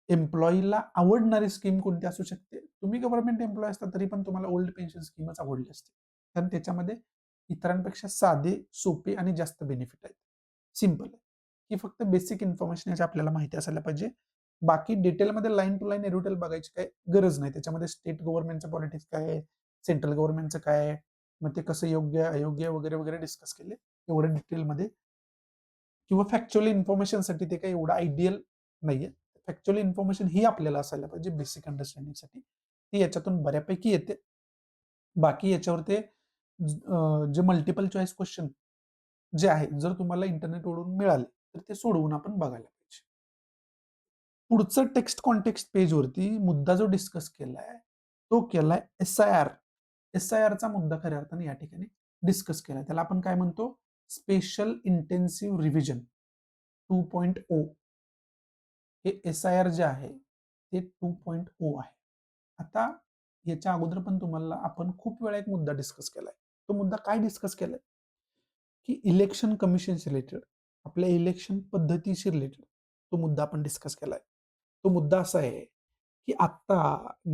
एम्प्लॉईला आवडणारी स्कीम कोणती असू शकते? तुम्ही गव्हर्नमेंट एम्प्लॉय असता तरी पण तुम्हाला ओल्ड पेन्शन स्कीमच आवडली असते, कारण त्याच्यामध्ये इतरांपेक्षा साधे, सोपे आणि जास्त बेनिफिट आहेत. सिंपल आहे की फक्त बेसिक इन्फॉर्मेशन याची आपल्याला माहिती असायला पाहिजे. बाकी डिटेलमध्ये लाईन टू लाईन एडिटोरियल बघायची काही गरज नाही. त्याच्यामध्ये स्टेट गव्हर्नमेंटचं पॉलिटिक्स काय आहे, सेंट्रल गव्हर्नमेंटचं काय आहे, मग ते कसं योग्य अयोग्य वगैरे वगैरे डिस्कस केले एवढं डिटेलमध्ये, किंवा फॅक्च्युअल इन्फॉर्मेशनसाठी ते काही एवढं आयडियल नाहीये. फॅक्च्युअल इन्फॉर्मेशन ही आपल्याला असायला पाहिजे बेसिक अंडरस्टँडिंगसाठी, ती याच्यातून बऱ्यापैकी येते. बाकी याच्यावर ते जे मल्टिपल चॉईस क्वेश्चन जे आहे, जर तुम्हाला इंटरनेटवरून मिळाले तर ते सोडवून आपण बघायला पाहिजे. पुढचं टेक्स्ट कॉन्टेक्स्ट पेजवरती मुद्दा जो डिस्कस केलाय तो केलाय एसआयआर. एसआयआरचा मुद्दा खऱ्या अर्थाने या ठिकाणी डिस्कस केलाय. त्याला आपण काय म्हणतो? Special intensive revision 2.0. हे एसआयआर जे आहे ते 2.0 आहे. आता याच्या अगोदर पण तुम्हाला आपण खूप वेळा एक मुद्दा डिस्कस केलाय. तो मुद्दा काय डिस्कस केलाय की इलेक्शन कमिशन रिलेटेड, आपल्या इलेक्शन पद्धतीशी रिलेटेड तो मुद्दा आपण डिस्कस केलाय. तो मुद्दा असा आहे की आता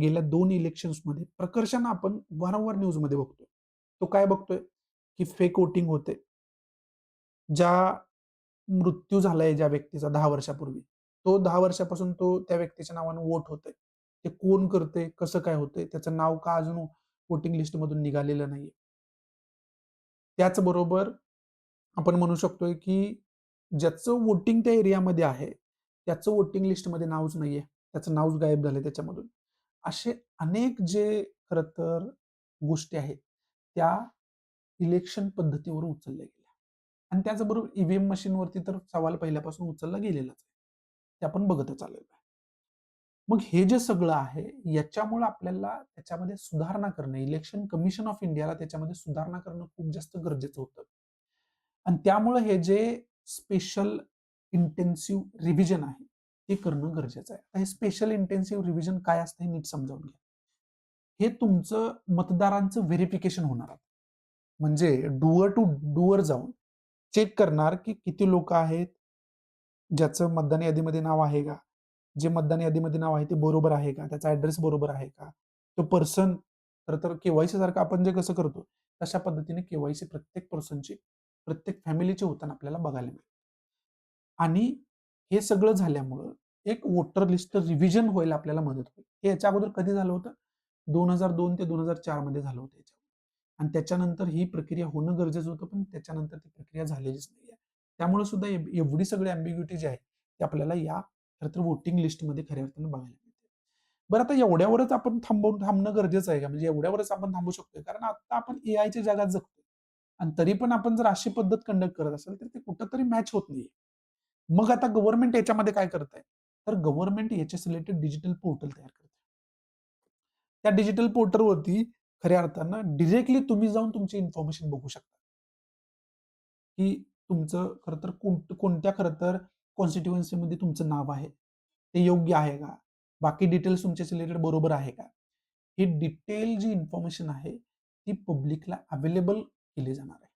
गेल्या 2 इलेक्शन्समध्ये प्रकर्षानं आपण वारंवार न्यूजमध्ये बघतोय. तो काय बघतोय की फेक वोटिंग होते. ज्या मृत्यू झालाय ज्या व्यक्तीचा 10 वर्षापूर्वी, तो 10 वर्षापासून तो त्या व्यक्तीच्या नावानं वोट होतंय. ते कोण करतंय, कसं काय होतंय, त्याचं नाव का अजून वोटिंग लिस्टमधून निघालेलं नाहीये. त्याचबरोबर आपण म्हणू शकतोय की ज्याचं वोटिंग त्या एरियामध्ये आहे, त्याचं वोटिंग लिस्टमध्ये नावच नाहीये. त्याचं नावच गायब झालंय त्याच्यामधून. असे अनेक जे खरं तर गोष्टी आहेत, त्या इलेक्शन पद्धतीवर उचलल्या गेल्या. आणि त्याचबरोबर ईव्हीएम मशीनवरती तर सवाल पहिल्यापासून उचलला गेलेलाच आहे. ते आपण बघतच आलेलो आहे. मग हे जे सगळं आहे, याच्यामुळे आपल्याला त्याच्यामध्ये सुधारणा करणं, इलेक्शन कमिशन ऑफ इंडियाला त्याच्यामध्ये सुधारणा करणं खूप जास्त गरजेचं होतं. आणि त्यामुळे हे जे स्पेशल इंटेन्सिव्ह रिव्हिजन आहे, ते करणं गरजेचं आहे. आता हे स्पेशल इंटेन्सिव्ह रिव्हिजन काय असतं हे नीट समजावून घ्या. हे तुमचं मतदारांचं व्हेरिफिकेशन होणार आहे. म्हणजे डुअर टू डुअर जाऊन चेक करणार की किती लोक आहेत, ज्याचं मतदान यादीमध्ये नाव आहे का? जे मतदान यादीमध्ये नाव आहे ते बरोबर आहे का? त्याचा ॲड्रेस बरोबर आहे का? तो पर्सन तर केवायसी सारखं आपण जे कसं करतो, तशा पद्धतीने केवायसी प्रत्येक पर्सनची, प्रत्येक फॅमिलीची होताना आपल्याला बघायला मिळते. आणि हे सगळं झाल्यामुळं एक वोटर लिस्ट रिव्हिजन व्हायला आपल्याला मदत होईल. हे याच्या अगोदर कधी झालं होतं? 2002 ते 2004 मध्ये झालं होतं याच्यावर. आणि त्याच्यानंतर ही प्रक्रिया होणं गरजेचं होतं, पण त्याच्यानंतर ती प्रक्रिया झालेलीच नाहीये. त्यामुळे सुद्धा एवढी सगळी अँबिग्युइटी जी आहे, ती आपल्याला या खरं तर वोटिंग लिस्टमध्ये खऱ्या अर्थानं बघायला मिळते. बरं, आता एवढ्यावरच आपण थांबणं गरजेचं आहे का? म्हणजे एवढ्यावरच आपण थांबू शकतोय? कारण आता आपण एआयच्या जगात जगतोय. आणि तरी पण आपण जर अशी पद्धत कंडक्ट करत असेल, तर ते कुठेतरी मॅच होत नाहीये. मग आता गव्हर्नमेंट याच्यामध्ये काय करत आहे? तर गव्हर्नमेंट याच्यास रिलेटेड डिजिटल पोर्टल तयार करत आहे. त्या डिजिटल पोर्टलवरती खऱ्या अर्थानं डायरेक्टली तुम्ही जाऊन तुमची इन्फॉर्मेशन बघू शकता. की तुमचं खरं तर कोणत्या खरं तर कॉन्स्टिट्युएन्सीमध्ये तुमचं नाव आहे, ते योग्य आहे का? बाकी डिटेल्स तुमच्याशी रिलेटेड बरोबर आहे का? ही डिटेल जी इन्फॉर्मेशन आहे, ती पब्लिकला अवेलेबल केली जाणार आहे.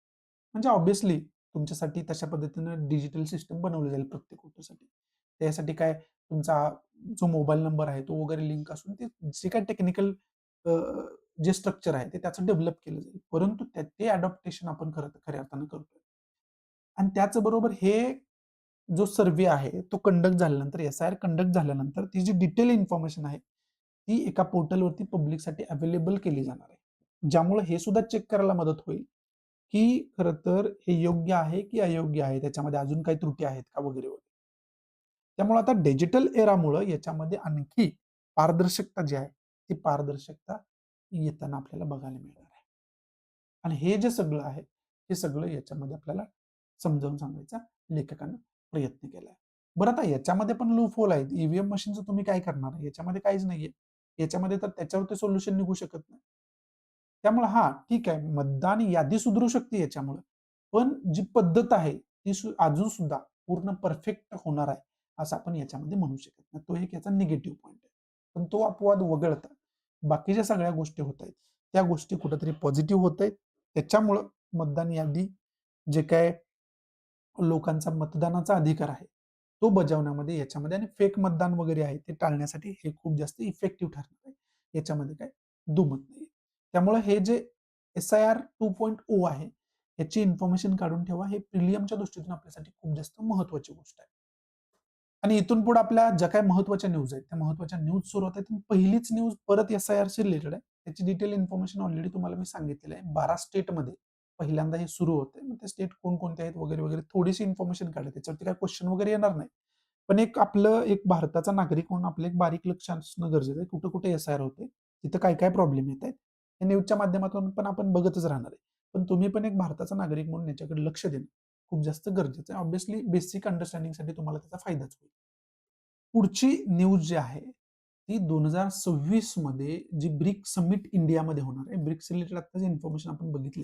म्हणजे ऑब्व्हियसली तुमच्यासाठी तशा पद्धतीनं डिजिटल सिस्टम बनवली जाईल प्रत्येक गोष्टीसाठी. त्यासाठी काय तुमचा जो मोबाईल नंबर आहे तो वगैरे लिंक असून ते जे काही टेक्निकल जे स्ट्रक्चर आहे ते त्याचं डेव्हलप केलं जाईल. परंतु ते अडॉप्टेशन आपण खऱ्या अर्थानं करतोय. आणि त्याचबरोबर हे जो सर्व्हे आहे तो कंडक्ट झाल्यानंतर एस-आय-आर कंडक्ट झाल्यानंतर ती जी डिटेल इन्फॉर्मेशन आहे, ती एका पोर्टलवरती पब्लिकसाठी अवेलेबल केली जाणार आहे. ज्यामुळे हे सुद्धा चेक करायला मदत होईल, की खरं तर हे योग्य आहे की अयोग्य आहे, त्याच्यामध्ये अजून काही त्रुटी आहेत का वगैरे, वगैरे. त्यामुळे आता डिजिटल एरामुळं याच्यामध्ये आणखी पारदर्शकता जी आहे, ती पारदर्शकता येताना आपल्याला बघायला मिळणार आहे. आणि हे जे सगळं आहे, हे सगळं याच्यामध्ये आपल्याला समजावून सांगायचा लेखकानं प्रयत्न केलाय. बरं आता याच्यामध्ये पण लूप होल आहेत. ईव्हीएम मशीनचं तुम्ही काय करणार आहे? याच्यामध्ये काहीच नाहीये. याच्यामध्ये तर त्याच्यावरती सोल्युशन निघू शकत नाही. त्यामुळे हां, ठीक आहे. मतदान यादी सुधारू शकते याच्यामुळं. पण जी पद्धत आहे, ती अजून सुद्धा पूर्ण परफेक्ट होणार आहे, असं आपण याच्यामध्ये म्हणू शकत नाही. तो एक याचा निगेटिव्ह पॉइंट आहे. पण तो अपवाद वगळता बाकीच्या सगळ्या गोष्टी होत आहेत. त्या गोष्टी कुठेतरी पॉझिटिव्ह होत आहेत. त्याच्यामुळं मतदान यादी जे काय लोकांचा मतदानाचा अधिकार आहे, तो बजावण्यामध्ये याच्यामध्ये आणि फेक मतदान वगैरे आहे ते टाळण्यासाठी हे खूप जास्त इफेक्टिव्ह ठरणार आहे. याच्यामध्ये काही दुमत नाही. त्यामुळे हे जे एस-आय-आर 2.0 आहे, याची इन्फॉर्मेशन काढून ठेवा. हे प्रिलियमच्या दृष्टीतून आपल्यासाठी खूप जास्त महत्त्वाची गोष्ट आहे. आणि इथून पुढे आपल्या ज्या काही महत्त्वाच्या न्यूज आहेत, त्या महत्त्वाच्या न्यूज सुरू होत आहेत. पहिलीच न्यूज परत एस-आय-आरशी रिलेटेड आहे. त्याची डिटेल इन्फॉर्मेशन ऑलरेडी तुम्हाला मी सांगितलेलं आहे. 12 स्टेटमध्ये पहिल्यांदा हे सुरू होतंय. मग ते स्टेट कोणकोणते आहेत वगैरे, वगैरे थोडीशी इन्फॉर्मेशन काढा. त्याच्यावरती काही क्वेश्चन वगैरे येणार नाही. पण एक आपलं एक भारताचा नागरिक म्हणून आपलं एक बारीक लक्ष असणं गरजेचं आहे. कुठे-कुठे एस-आय-आर होते, तिथं काय-काय प्रॉब्लेम येत आहेत. हे न्यूजच्या माध्यमातून पण आपण बघतच राहणार आहे. पण तुम्ही पण एक भारताचा नागरिक म्हणून याच्याकडे लक्ष देणं खूप जास्त गरजेचं आहे. ऑब्व्हियसली बेसिक अंडरस्टँडिंगसाठी तुम्हाला त्याचा फायदाच होईल. पुढची न्यूज जी आहे, ती 2026 मध्ये जी ब्रिक्स समिट इंडियामध्ये होणार आहे. ब्रिक्स रिलेटेड आता जी इन्फॉर्मेशन आपण बघितली.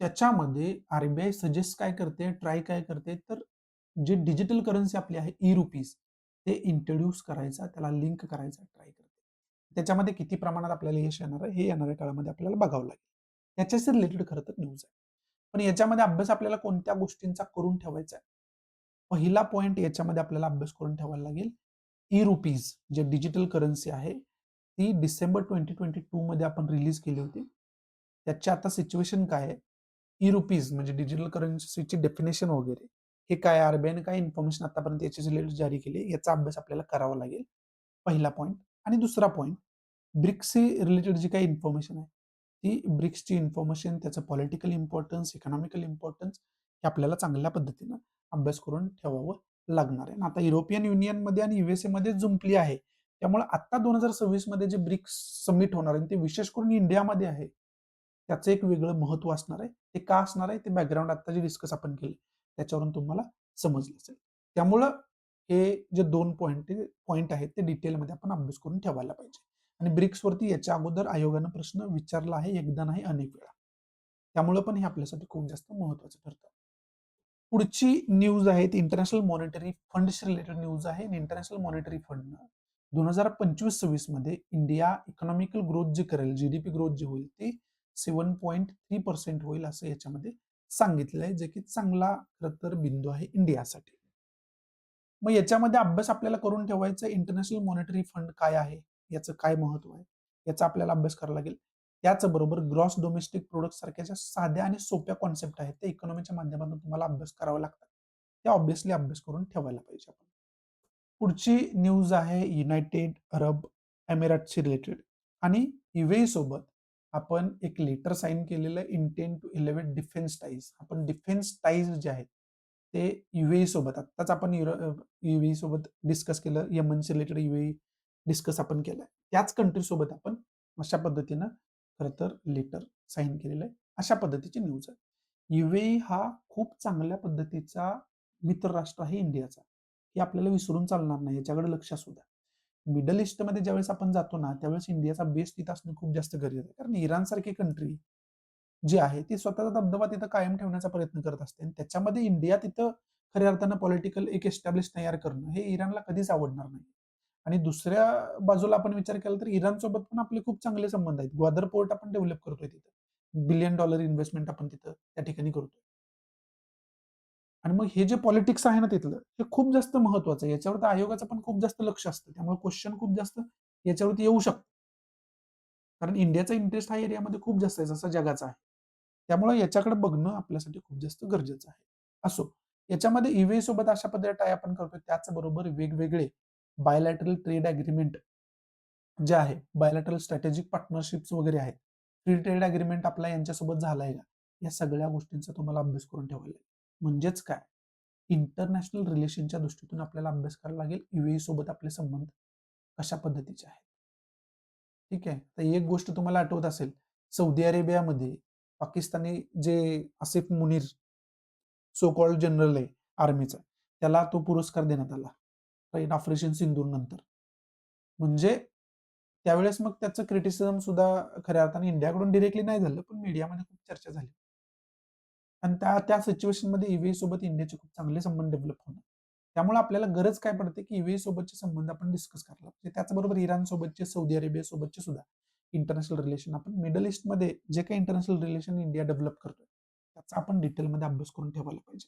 त्याच्यामध्ये आर सजेस्ट काय करते, ट्राय काय करते, तर जे डिजिटल करन्सी आपली आहे ई-रुपीज ते इंट्रोड्यूस करायचा, त्याला लिंक करायचा ट्राय करते. त्याच्यामध्ये किती प्रमाणात आपल्याला यश येणार आहे, हे येणाऱ्या काळामध्ये आपल्याला बघावं लागेल. त्याच्याशी रिलेटेड खरं तर न्यूज आहे. पण याच्यामध्ये अभ्यास आपल्याला कोणत्या गोष्टींचा करून ठेवायचा आहे? पहिला पॉइंट याच्यामध्ये आपल्याला अभ्यास करून ठेवायला लागेल. ई-रुपीज जे डिजिटल करन्सी आहे, ती डिसेंबर 2022 मध्ये आपण रिलीज केली होती. त्याची आता सिच्युएशन काय आहे? ई-रुपीज म्हणजे डिजिटल करन्सीची डेफिनेशन वगैरे, हे काय आर-बी-आयने काय इन्फॉर्मेशन आतापर्यंत याची रिलेटेड जारी केली याचा अभ्यास आपल्याला करावा लागेल. पहिला पॉइंट आणि दुसरा पॉइंट ब्रिक्सशी रिलेटेड जी काही इन्फॉर्मेशन आहे, ती ब्रिक्सची इन्फॉर्मेशन, त्याचं पॉलिटिकल इम्पॉर्टन्स, इकॉनॉमिकल इम्पॉर्टन्स हे आपल्याला चांगल्या पद्धतीनं अभ्यास करून ठेवावं लागणार आहे. आता युरोपियन युनियनमध्ये आणि यूएसए मध्ये जुंपली आहे. त्यामुळे आता 2026 मध्ये जे ब्रिक्स समिट होणार आहे, ते विशेष करून इंडियामध्ये आहे. त्याचं एक वेगळं महत्त्व असणार आहे. ते का असणार आहे? ते बॅकग्राऊंड आता जे डिस्कस आपण केले, त्याच्यावरून तुम्हाला समजलं असेल. त्यामुळं हे जे 2 पॉइंट आहेत, ते डिटेलमध्ये आपण अभ्यास करून ठेवायला पाहिजे. आणि ब्रिक्सवरती याच्या अगोदर आयोगानं प्रश्न विचारला आहे, एकदा नाही अनेक वेळा. त्यामुळं पण हे आपल्यासाठी खूप जास्त महत्त्वाचं ठरतं. पुढची न्यूज आहे ती इंटरनॅशनल मॉनिटरी फंडशी रिलेटेड न्यूज आहे. आणि इंटरनॅशनल मॉनिटरी फंडनं 2025-26 मध्ये इंडिया इकॉनॉमिकल ग्रोथ जी करेल, जीडीपी ग्रोथ जी होईल ती 7.3% होईल असं याच्यामध्ये सांगितलेलं आहे, जे की चांगला खरं तर बिंदू आहे इंडियासाठी. मग याच्यामध्ये अभ्यास आपल्याला करून ठेवायचा इंटरनॅशनल मॉनिटरी फंड काय आहे, याचं काय महत्व आहे, याचा आपल्याला अभ्यास करावा लागेल. त्याचबरोबर ग्रॉस डोमेस्टिक प्रोडक्ट सारख्या ज्या साध्या आणि सोप्या कॉन्सेप्ट आहेत, त्या इकॉनॉमीच्या माध्यमातून तुम्हाला अभ्यास करावा लागतात. त्या ऑब्व्हियसली अभ्यास करून ठेवायला पाहिजे आपण. पुढची न्यूज आहे युनायटेड अरब एमिरेट्सशी रिलेटेड आणि युएई सोबत आपण एक लेटर साइन केलेलं आहे intent to elevate defence ties. आपण डिफेन्स टाईज जे आहेत ते युएई सोबत आत्ताच आपण युएई सोबत डिस्कस केलं. यमनशी रिलेटेड युएई डिस्कस आपण केलं. त्याच कंट्री सोबत आपण अशा पद्धतीनं खरं तर लेटर साइन केलेलं आहे. अशा पद्धतीची न्यूज आहे. युएई हा खूप चांगल्या पद्धतीचा मित्र राष्ट्र आहे इंडियाचा. हे आपल्याला विसरून चालणार नाही. याच्याकडे लक्ष असू द्या. मिडल ईस्टमध्ये ज्यावेळेस आपण जातो ना, त्यावेळेस इंडियाचा बेस तिथं असणं खूप जास्त गरजेचं आहे. कारण इराणसारखी कंट्री जी आहे, ती स्वतःचा दबदबा तिथं कायम ठेवण्याचा प्रयत्न करत असते आणि त्याच्यामध्ये इंडिया तिथं खऱ्या अर्थानं पॉलिटिकल एक एस्टॅब्लिश तयार करणं, हे इराणला कधीच आवडणार नाही. आणि दुसऱ्या बाजूला आपण विचार केला तर इराणसोबत पण आपले खूप चांगले संबंध आहेत. ग्वादर पोर्ट आपण डेव्हलप करतोय तिथं. $1 बिलियन इन्व्हेस्टमेंट आपण तिथं त्या ठिकाणी करतोय. आणि मग हे जे पॉलिटिक्स आहे ना तिथलं, हे खूप जास्त महत्वाचं आहे. याच्यावर तर आयोगाचं पण खूप जास्त लक्ष असतं. त्यामुळे क्वेश्चन खूप जास्त याच्यावरती येऊ शकतो. कारण इंडियाचा इंटरेस्ट ह्या एरियामध्ये खूप जास्त आहे, जसा जगाचा आहे. त्यामुळे याच्याकडे बघणं आपल्यासाठी खूप जास्त गरजेचं आहे. असो, याच्यामध्ये ईव्हीए सोबत अशा पद्धतीने टाय आपण करतोय, त्याचबरोबर वेगवेगळे बायलॅटरल ट्रेड अग्रीमेंट जे आहे, बायलॅटरल स्ट्रॅटेजिक पार्टनरशिप्स वगैरे आहेत. फ्री ट्रेड अग्रीमेंट आपला यांच्यासोबत झालाय का? या सगळ्या गोष्टींचा तुम्हाला अभ्यास करून ठेवायला लागेल. म्हणजेच काय? इंटरनॅशनल रिलेशनच्या दृष्टीतून आपल्याला अभ्यास करायला लागेल, यूएई सोबत आपले संबंध कशा पद्धतीचे आहेत. ठीक आहे. तर एक गोष्ट तुम्हाला आठवत असेल, सौदी अरेबियामध्ये पाकिस्तानी जे Asif Munir so called general आहे आर्मीचा, त्याला तो पुरस्कार देण्यात आला. राईट ऑपरेशन सिंदूर नंतर. म्हणजे त्यावेळेस मग त्याचं क्रिटिसिझम सुद्धा खऱ्या अर्थाने इंडियाकडून डिरेक्टली नाही झालं, पण मीडियामध्ये खूप चर्चा झाली. आणि त्या त्या सिच्युएशनमध्ये ईव्हीए सोबत इंडियाचे खूप चांगले संबंध डेव्हलप होणार. त्यामुळे आपल्याला गरज काय पडते, की ईव्हीए सोबतचे संबंध आपण डिस्कस करायला पाहिजे. त्याचबरोबर इराण सोबतचे, सौदी अरेबिया सोबतचे सुद्धा इंटरनॅशनल रिलेशन, आपण मिडल ईस्टमध्ये जे काही इंटरनॅशनल रिलेशन इंडिया डेव्हलप करतोय, त्याचा आपण डिटेलमध्ये अभ्यास करून ठेवायला पाहिजे.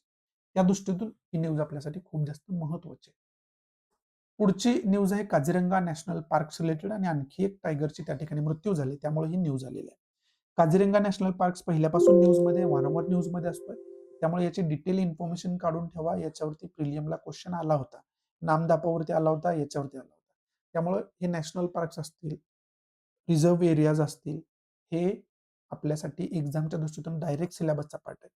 त्या दृष्टीतून ही न्यूज आपल्यासाठी खूप जास्त महत्वाची आहे. पुढची न्यूज आहे काझीरंगा नॅशनल पार्क्स रिलेटेड, आणि आणखी एक टायगरची त्या ठिकाणी मृत्यू झाली, त्यामुळे ही न्यूज आलेली आहे. काझीरंगा नॅशनल पार्क्स पहिल्यापासून न्यूजमध्ये, वारंवार न्यूजमध्ये असतोय. त्यामुळे याची डिटेल इन्फॉर्मेशन काढून ठेवा. याच्यावरती प्रिलियमला क्वेश्चन आला होता, नामदापावरती आला होता, याच्यावरती आला होता. त्यामुळे हे नॅशनल पार्क्स असतील, रिझर्व्ह एरियाज असतील, हे आपल्यासाठी एक्झामच्या दृष्टीतून डायरेक्ट सिलेबसचा पार्ट आहे.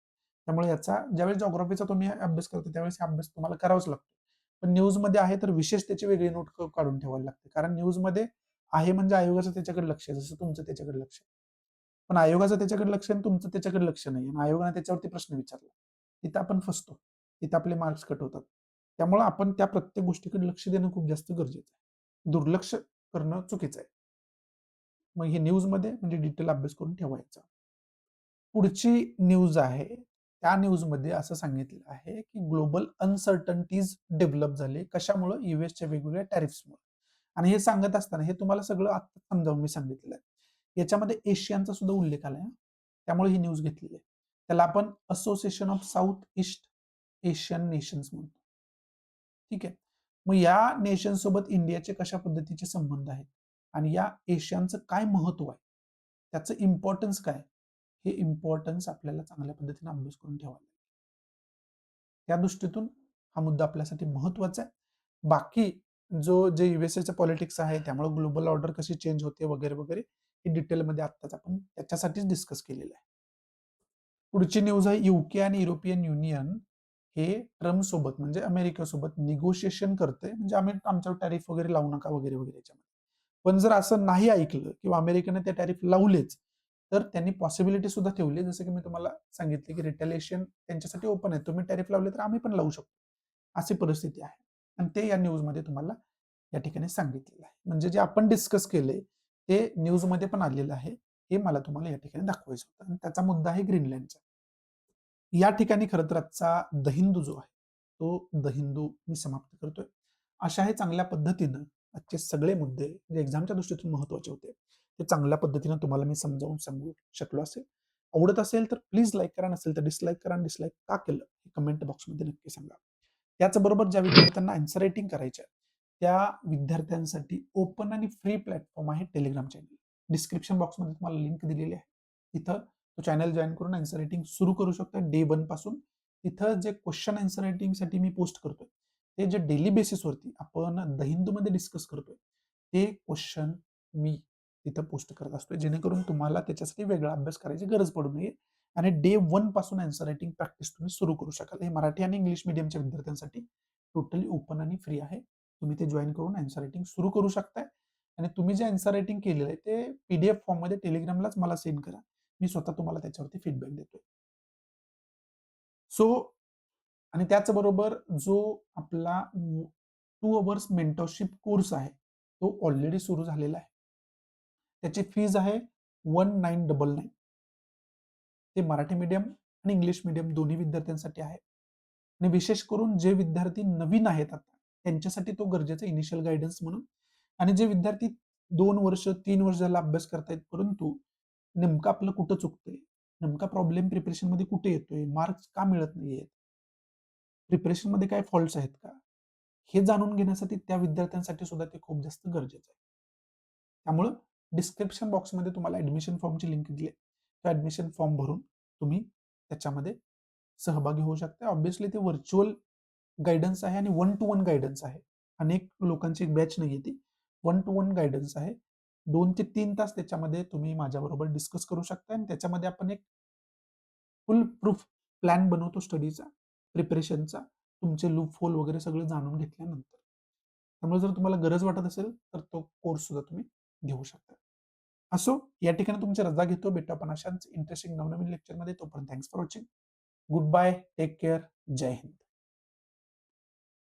त्यामुळे याचा ज्यावेळेस जॉग्राफीचा तुम्ही अभ्यास करता त्यावेळेस हा अभ्यास तुम्हाला करावाच लागतो. पण न्यूजमध्ये आहे तर विशेष त्याची वेगळी नोट काढून ठेवावी लागते. कारण न्यूजमध्ये आहे म्हणजे आयोगाचं त्याच्याकडे लक्ष आहे, जसं तुमचं त्याच्याकडे लक्ष आहे. पण आयोगाचं त्याच्याकडे लक्ष आहे आणि तुमचं त्याच्याकडे लक्ष नाही, आणि आयोगाने त्याच्यावरती प्रश्न विचारला, तिथं आपण फसतो, तिथं आपले मार्क्स कट होतात. त्यामुळे आपण त्या प्रत्येक गोष्टीकडे लक्ष देणं खूप जास्त गरजेचं आहे. दुर्लक्ष करणं चुकीचं आहे. मग हे न्यूजमध्ये म्हणजे डिटेल अभ्यास करून ठेवायचा. पुढची न्यूज आहे, त्या न्यूजमध्ये असं सांगितलं आहे की ग्लोबल अनसर्टनिटीज डेव्हलप झाले, कशामुळे? युएसच्या वेगवेगळ्या टॅरिफ्समुळे. आणि हे सांगत असताना हे तुम्हाला सगळं आता समजावून मी सांगितलेलं आहे. याच्यामध्ये एशियनचा सुद्धा उल्लेख आलाय, त्यामुळे ही न्यूज घेतलेली आहे. त्याला आपण association of south east Asian nations म्हणतो. ठीक आहे. मग या नेशन सोबत इंडियाचे कशा पद्धतीचे संबंध आहेत आणि या एशियाचं काय महत्व आहे, त्याचं इम्पॉर्टन्स काय, हे इम्पॉर्टन्स आपल्याला चांगल्या पद्धतीने अभ्यास करून ठेवावा लागेल. त्या दृष्टीतून हा मुद्दा आपल्यासाठी महत्वाचा आहे. बाकी जे युएसएचं पॉलिटिक्स आहे, त्यामुळे ग्लोबल ऑर्डर कशी चेंज होते वगैरे वगैरे, हे डिटेलमध्ये आत्ताच आपण त्याच्यासाठीच डिस्कस केलेलं आहे. पुढची न्यूज आहे, युके आणि युरोपियन युनियन हे ट्रम्प सोबत म्हणजे अमेरिकेसोबत निगोशिएशन करते, म्हणजे आम्ही आमच्यावर टॅरिफ वगैरे लावू नका वगैरे वगैरे याच्यामध्ये. पण जर असं नाही ऐकलं किंवा अमेरिकेने ते टॅरिफ लावलेच, तर त्यांनी पॉसिबिलिटी सुद्धा ठेवली, जसं की मी तुम्हाला सांगितले की रिटेलिएशन त्यांच्यासाठी ओपन आहे. तुम्ही टॅरिफ लावले तर आम्ही पण लावू शकतो, अशी परिस्थिती आहे. आणि ते या न्यूजमध्ये तुम्हाला या ठिकाणी सांगितलेलं आहे. म्हणजे जे आपण डिस्कस केले ते न्यूजमध्ये पण आलेलं आहे. हे मला तुम्हाला या ठिकाणी दाखवायचं होतं, आणि त्याचा मुद्दा आहे ग्रीनलँडचा. या ठिकाणी खरं तर आजचा द हिंदू जो आहे, तो द हिंदू मी समाप्त करतोय. अशा हे चांगल्या पद्धतीनं आजचे सगळे मुद्दे जे एक्झामच्या दृष्टीतून महत्वाचे होते, ते चांगल्या पद्धतीनं तुम्हाला मी समजावून सांगू शकलो असेल. आवडत असेल तर प्लीज लाईक करा, नसेल तर डिसलाईक करा, आणि डिसलाईक का केलं हे कमेंट बॉक्समध्ये नक्की सांगा. त्याचबरोबर ज्या विद्यार्थ्यांना आन्सर रायटिंग करायच्या त्या विद्यार्थ्यांसाठी ओपन आणि फ्री प्लॅटफॉर्म आहे टेलिग्राम चॅनल. डिस्क्रिप्शन बॉक्समध्ये तुम्हाला लिंक दिलेली आहे. तिथं तो चॅनल जॉईन करून आन्सर रायटिंग सुरू करू शकता डे 1 पासून. तिथं जे क्वेश्चन आन्सर रायटिंगसाठी मी पोस्ट करतोय, ते जे डेली बेसिसवरती आपण द हिंदूमध्ये डिस्कस करतोय, ते क्वेश्चन मी तिथं पोस्ट करत असतोय, जेणेकरून तुम्हाला त्याच्यासाठी वेगळा अभ्यास करायची गरज पडू नये, आणि डे 1 पासून आन्सर रायटिंग प्रॅक्टिस तुम्ही सुरू करू शकाल. हे मराठी आणि इंग्लिश मीडियमच्या विद्यार्थ्यांसाठी टोटली ओपन आणि फ्री आहे. तुम्ही ते जॉईन करून आन्सर रायटिंग सुरू करू शकताय. आणि तुम्ही जे आन्सर रायटिंग केलेलं आहे ते पीडीएफ फॉर्ममध्ये टेलिग्रामलाच मला सेंड करा. मी स्वतः तुम्हाला त्याच्यावरती फीडबॅक देतोय. सो, आणि त्याचबरोबर जो आपला 2 अवर्स मेंटरशिप कोर्स आहे, तो ऑलरेडी सुरू झालेला आहे. त्याची फीज आहे 1999. ते मराठी मीडियम आणि इंग्लिश मीडियम दोन्ही विद्यार्थ्यांसाठी आहे. आणि विशेष करून जे विद्यार्थी नवीन आहेत आता, त्यांच्यासाठी तो गरजेचा इनिशियल गायडन्स म्हणून. आणि जे विद्यार्थी 2 वर्ष 3 वर्ष झाला अभ्यास करतायत, परंतु नेमकं आपलं कुठं चुकतंय, नेमका प्रॉब्लेम प्रिपरेशनमध्ये कुठे येतोय, मार्क्स का मिळत नाहीयेत, प्रिपरेशनमध्ये काय फॉल्ट्स आहेत का? हे जाणून घेण्यासाठी त्या विद्यार्थ्यांसाठी सुद्धा ते खूप जास्त गरजेचं आहे. त्यामुळं डिस्क्रिप्शन बॉक्समध्ये तुम्हाला ॲडमिशन फॉर्मची लिंक दिली आहे. तो ॲडमिशन फॉर्म भरून तुम्ही त्याच्यामध्ये सहभागी होऊ शकता. ऑब्व्हियसली ते व्हर्चुअल गाईडन्स आहे आणि वन टू वन गाईडन्स आहे. अनेक लोकांची एक बॅच नाहीये ती. वन टू वन गाईडन्स आहे. 2 ते 3 तास त्याच्यामध्ये तुम्ही माझ्याबरोबर डिस्कस करू शकता आणि त्याच्यामध्ये आपण एक फुल प्रूफ प्लॅन बनवतो स्टडीचा, प्रिपरेशनचा, तुमचे लूप होल वगैरे सगळं जाणून घेतल्यानंतर. त्यामुळे जर तुम्हाला गरज वाटत असेल, तर तो कोर्स सुद्धा तुम्ही घेऊ शकता. असो, या ठिकाणी तुमची रजा घेतो. भेटू आपण अशाच इंटरेस्टिंग नवनवीन लेक्चरमध्ये. तोपर्यंत thanks for watching. Good bye. Take care. जय हिंद.